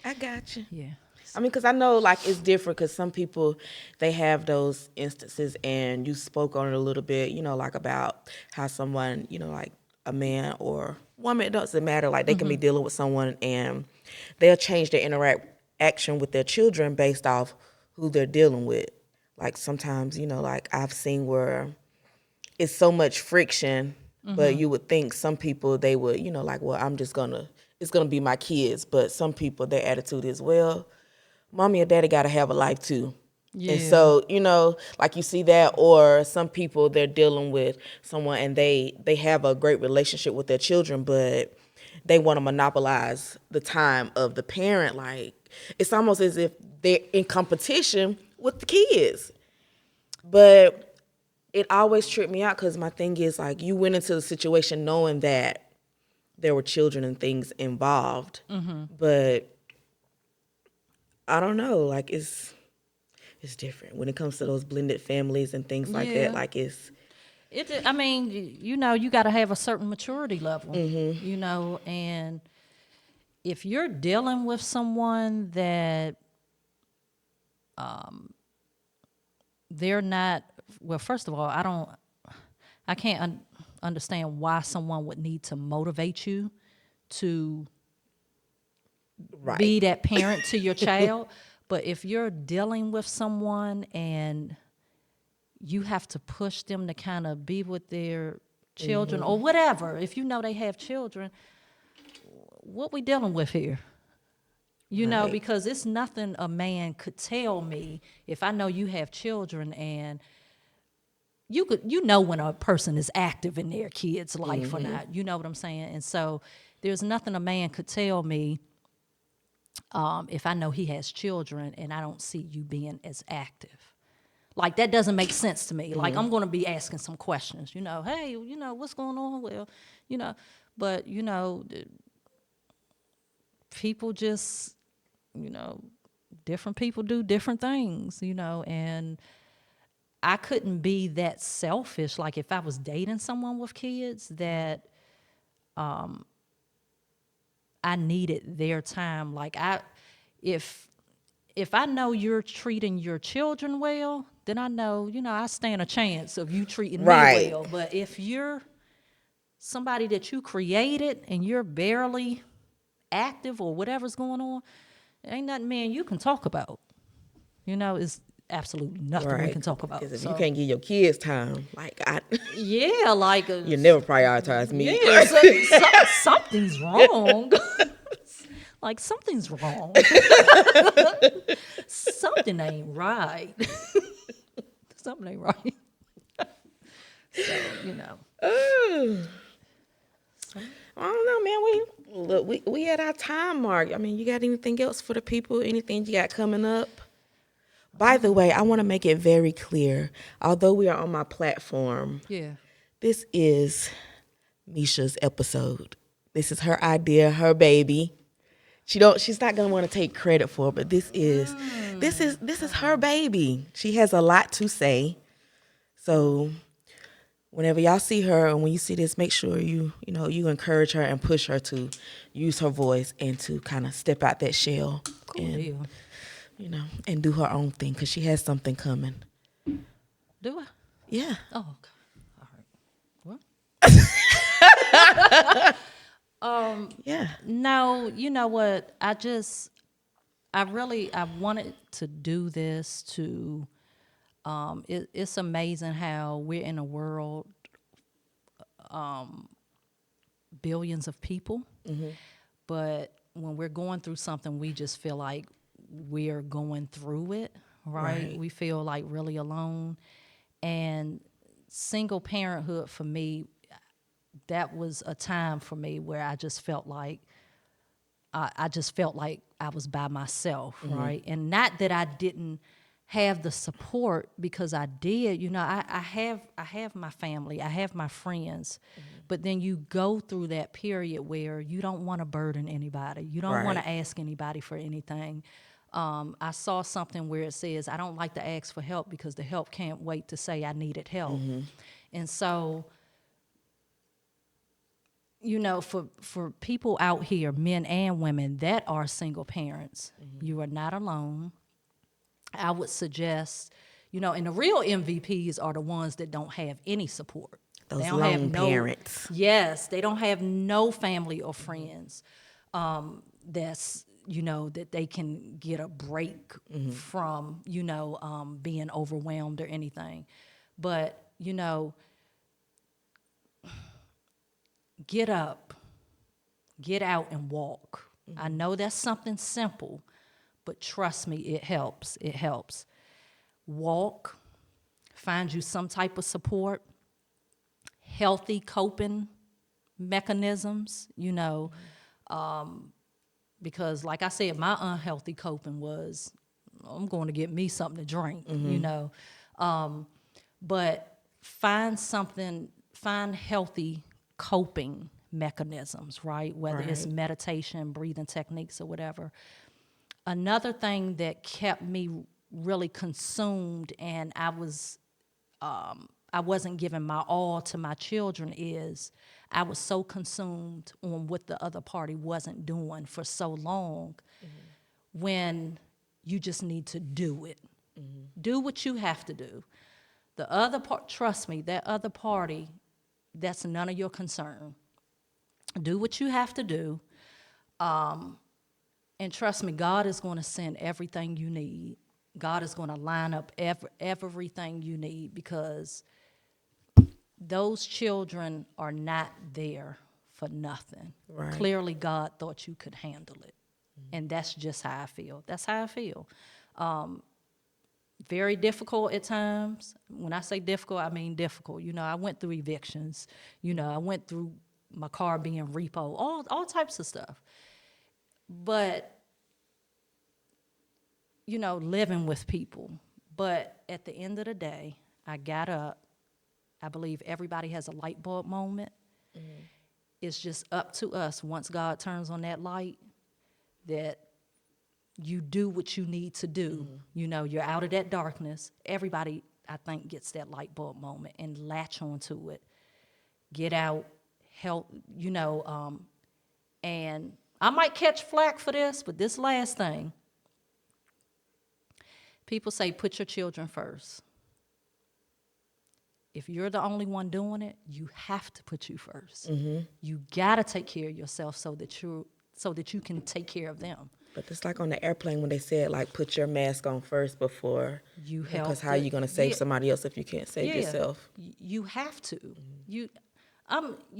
I got you. Yeah. I mean, because I know, like, it's different because some people, they have those instances, and you spoke on it a little bit, you know, like about how someone, you know, like a man or woman, it doesn't matter, like they can be dealing with someone and they'll change their interaction with their children based off who they're dealing with. Like sometimes, you know, like I've seen where it's so much friction, but you would think some people, they would, you know, like, well, it's going to be my kids. But some people, their attitude is, well, mommy or daddy got to have a life too. Yeah. And so, you know, like you see that, or some people, they're dealing with someone and they have a great relationship with their children, but they want to monopolize the time of the parent. Like, it's almost as if they're in competition with the kids. But it always tripped me out because my thing is, like, you went into the situation knowing that there were children and things involved. But I don't know, like, it's different when it comes to those blended families and things like that. Like, I mean, you know, you got to have a certain maturity level, you know, and if you're dealing with someone that they're not, well, first of all, I can't understand why someone would need to motivate you to be that parent to your child. But if you're dealing with someone and you have to push them to kind of be with their children or whatever, if you know they have children, what we dealing with here? You know, because it's nothing a man could tell me if I know you have children, and you know when a person is active in their kid's life or not. You know what I'm saying? And so there's nothing a man could tell me if I know he has children and I don't see you being as active. Like, that doesn't make sense to me. Like, I'm going to be asking some questions, you know, hey, you know, what's going on? Well, you know, but, you know, people just, you know, different people do different things, you know, and I couldn't be that selfish. Like, if I was dating someone with kids, that I needed their time. Like, if I know you're treating your children well, then I know, you know, I stand a chance of you treating me well. But if you're somebody that you created and you're barely active or whatever's going on, ain't nothing, man, you can talk about. You know, it's absolutely nothing we can talk about. Because if you can't give your kids time, like, yeah, like you never prioritize me. Yeah, something's wrong. Like, something's wrong. Something ain't right. Something ain't right. So, you know. I don't know, man. We at our time mark. I mean, you got anything else for the people? Anything you got coming up? By the way, I want to make it very clear. Although we are on my platform, this is Misha's episode. This is her idea, her baby. She's not gonna want to take credit for it, but this is her baby. She has a lot to say. So whenever y'all see her and when you see this, make sure you encourage her and push her to use her voice and to kind of step out that shell and do her own thing, because she has something coming. Do I? Yeah. Oh, okay. All right. What? Yeah. No, you know what? I wanted to do this to, it's amazing how we're in a world, billions of people, but when we're going through something, we just feel like we're going through it, right? Right. We feel like really alone. And single parenthood for me, that was a time for me where I just felt like I just felt like I was by myself, right? And not that I didn't have the support, because I did. You know, I have my family, I have my friends, but then you go through that period where you don't want to burden anybody, you don't want Right. to ask anybody for anything. I saw something where it says, I don't like to ask for help because the help can't wait to say I needed help. And so, you know, for people out here, men and women that are single parents, you are not alone. I would suggest, you know, and the real MVPs are the ones that don't have any support. Those They don't have lone no parents. Yes, they don't have no family or friends. That's, you know, that they can get a break from, you know, being overwhelmed or anything. But, you know, get up, get out and walk. I know that's something simple, but trust me, it helps. It helps. Walk, find you some type of support, healthy coping mechanisms, you know, because like I said, my unhealthy coping was, I'm going to get me something to drink, you know. But find healthy coping mechanisms, right? Whether it's Right. meditation, breathing techniques, or whatever. Another thing that kept me really consumed, and I wasn't giving my all to my children, is I was so consumed on what the other party wasn't doing for so long, when you just need to do it. Do what you have to do. The other part, trust me, that other party, that's none of your concern. Do what you have to do. And trust me, God is going to send everything you need. God is going to line up everything you need, because those children are not there for nothing. Right. Clearly, God thought you could handle it. And that's just how I feel. That's how I feel. Very difficult at times. When I say difficult, I mean difficult. You know, I went through evictions. You know, I went through my car being repo, all types of stuff. But, you know, living with people. But at the end of the day, I got up. I believe everybody has a light bulb moment. It's just up to us, once God turns on that light, that you do what you need to do. You know, you're out of that darkness. Everybody, I think, gets that light bulb moment and latch onto it. Get out, help, you know, and I might catch flack for this, but this last thing, people say put your children first. If you're the only one doing it, you have to put you first. You gotta take care of yourself so that you can take care of them. But it's like on the airplane when they said, like, put your mask on first before You help. because how are you going to save somebody else if you can't save yourself? You have to. You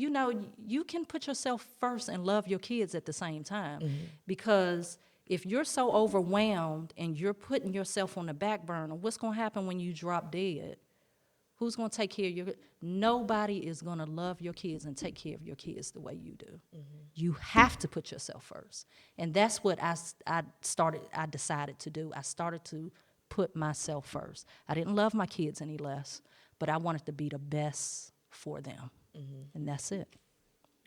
know, you can put yourself first and love your kids at the same time, because if you're so overwhelmed and you're putting yourself on the back burner, what's going to happen when you drop dead? Who's going to take care of your? Nobody is going to love your kids and take care of your kids the way you do. You have to put yourself first. And that's what I decided to do. I started to put myself first. I didn't love my kids any less, but I wanted to be the best for them. And that's it.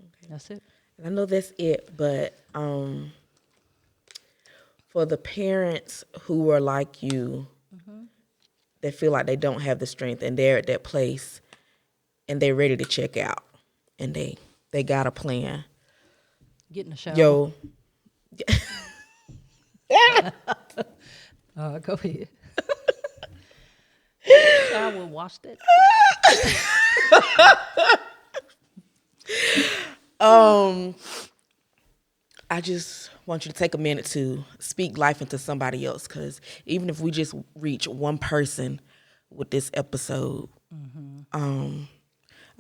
Okay. That's it. And I know that's it, but for the parents who are like you, that feel like they don't have the strength and they're at that place and they're ready to check out and they got a plan. Get in the shower. Yo. Go ahead. I will watch that. I just want you to take a minute to speak life into somebody else, because even if we just reach one person with this episode, I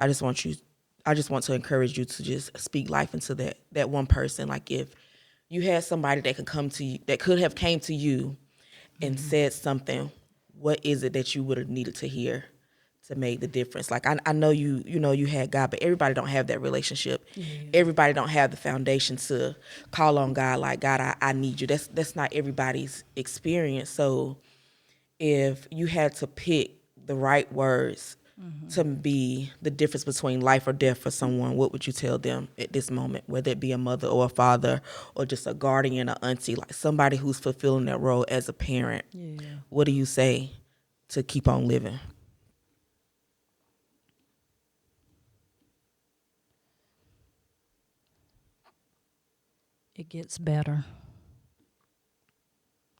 just want to encourage you to just speak life into that one person. Like, if you had somebody that could come to you, that could have came to you and said something, what is it that you would have needed to hear to make the difference? Like, I know you had God, but everybody don't have that relationship. Yeah. Everybody don't have the foundation to call on God like, God, I need you. That's not everybody's experience. So if you had to pick the right words to be the difference between life or death for someone, what would you tell them at this moment, whether it be a mother or a father or just a guardian or auntie, like somebody who's fulfilling that role as a parent? Yeah. What do you say to keep on living? It gets better.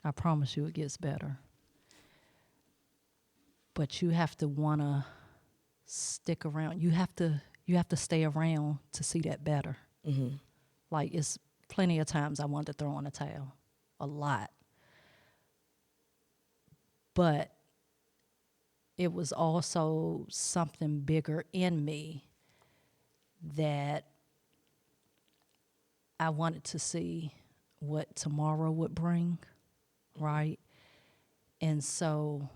I promise you it gets better. But you have to want to stick around. You have to stay around to see that better. Mm-hmm. Like, it's plenty of times I wanted to throw in a towel. A lot. But it was also something bigger in me that I wanted to see what tomorrow would bring, right? And so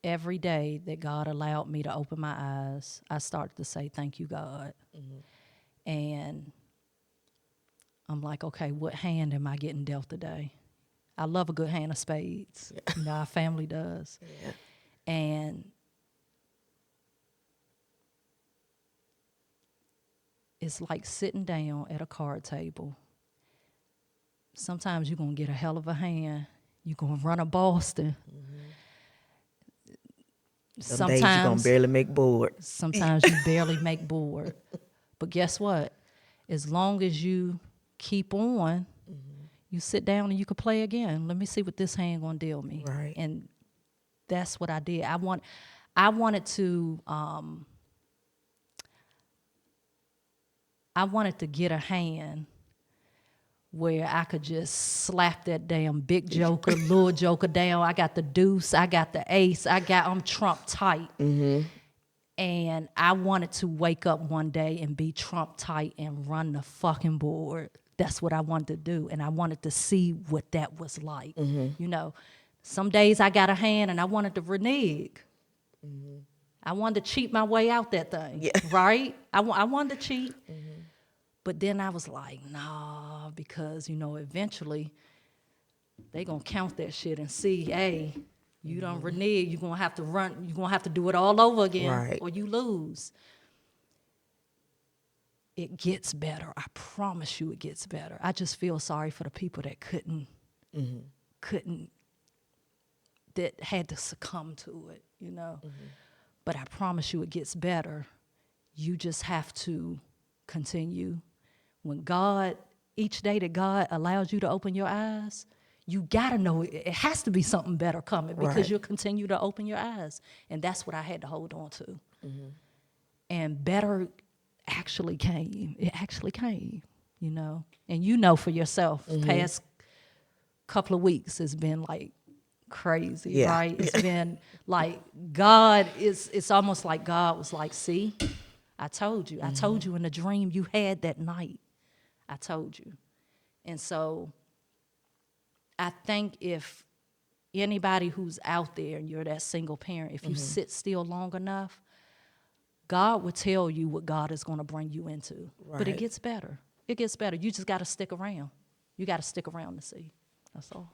every day that God allowed me to open my eyes, I started to say, thank you, God. Mm-hmm. And I'm like, okay, what hand am I getting dealt today? I love a good hand of spades. Yeah. You know, our family does. Yeah. And it's like sitting down at a card table. Sometimes you're going to get a hell of a hand. You're going to run a Boston. Mm-hmm. Some days you're going to barely make board. Sometimes you barely make board. But guess what? As long as you keep on, you sit down and you can play again. Let me see what this hand going to deal me. Right. And that's what I did. I wanted to get a hand where I could just slap that damn big joker, little joker down. I got the deuce, I got the ace, I'm trump tight. Mm-hmm. And I wanted to wake up one day and be trump tight and run the fucking board. That's what I wanted to do. And I wanted to see what that was like. Mm-hmm. You know, some days I got a hand and I wanted to renege. Mm-hmm. I wanted to cheat my way out that thing, yeah. Right? I wanted to cheat. Mm-hmm. But then I was like, nah, because, you know, eventually they going to count that shit and see, hey, you done renege, you're going to have to run, you're going to have to do it all over again, right, or you lose. It gets better. I promise you it gets better. I just feel sorry for the people that couldn't, that had to succumb to it, you know. Mm-hmm. But I promise you it gets better. You just have to continue. When God, each day that God allows you to open your eyes, you gotta know it has to be something better coming, because right, you'll continue to open your eyes. And that's what I had to hold on to. Mm-hmm. And better actually came. It actually came, you know. And you know for yourself, past couple of weeks has been like crazy, yeah, right? It's been like it's almost like God was like, see, I told you. I told you in the dream you had that night. I told you. And so I think if anybody who's out there and you're that single parent, if you sit still long enough, God will tell you what God is going to bring you into. Right. But it gets better. It gets better. You just got to stick around. You got to stick around to see. That's all.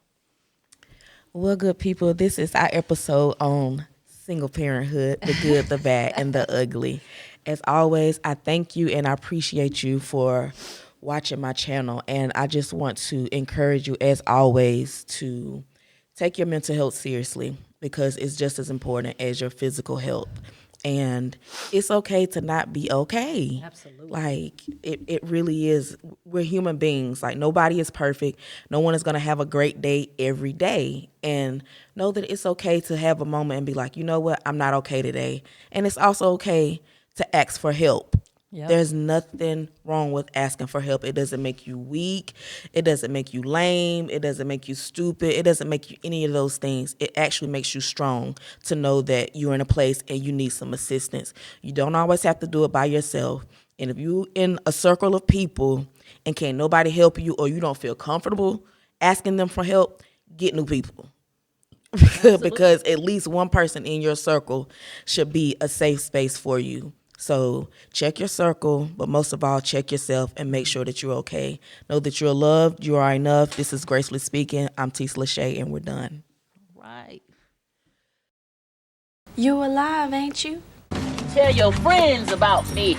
Well, good people, this is our episode on single parenthood, the good, the bad, and the ugly. As always, I thank you and I appreciate you for watching my channel. And I just want to encourage you, as always, to take your mental health seriously, because it's just as important as your physical health. And it's okay to not be okay. Absolutely. Like, it really is. We're human beings. Like, nobody is perfect. No one is going to have a great day every day. And know that it's okay to have a moment and be like, you know what? I'm not okay today. And it's also okay to ask for help. Yep. There's nothing wrong with asking for help. It doesn't make you weak. It doesn't make you lame. It doesn't make you stupid. It doesn't make you any of those things. It actually makes you strong to know that you're in a place and you need some assistance. You don't always have to do it by yourself. And if you're in a circle of people and can't nobody help you, or you don't feel comfortable asking them for help, get new people. Because at least one person in your circle should be a safe space for you. So check your circle, but most of all, check yourself and make sure that you're okay. Know that you're loved. You are enough. This is Gracefully Speaking. I'm Tisa Lachey, and we're done. Right. You alive, ain't you? Tell your friends about me.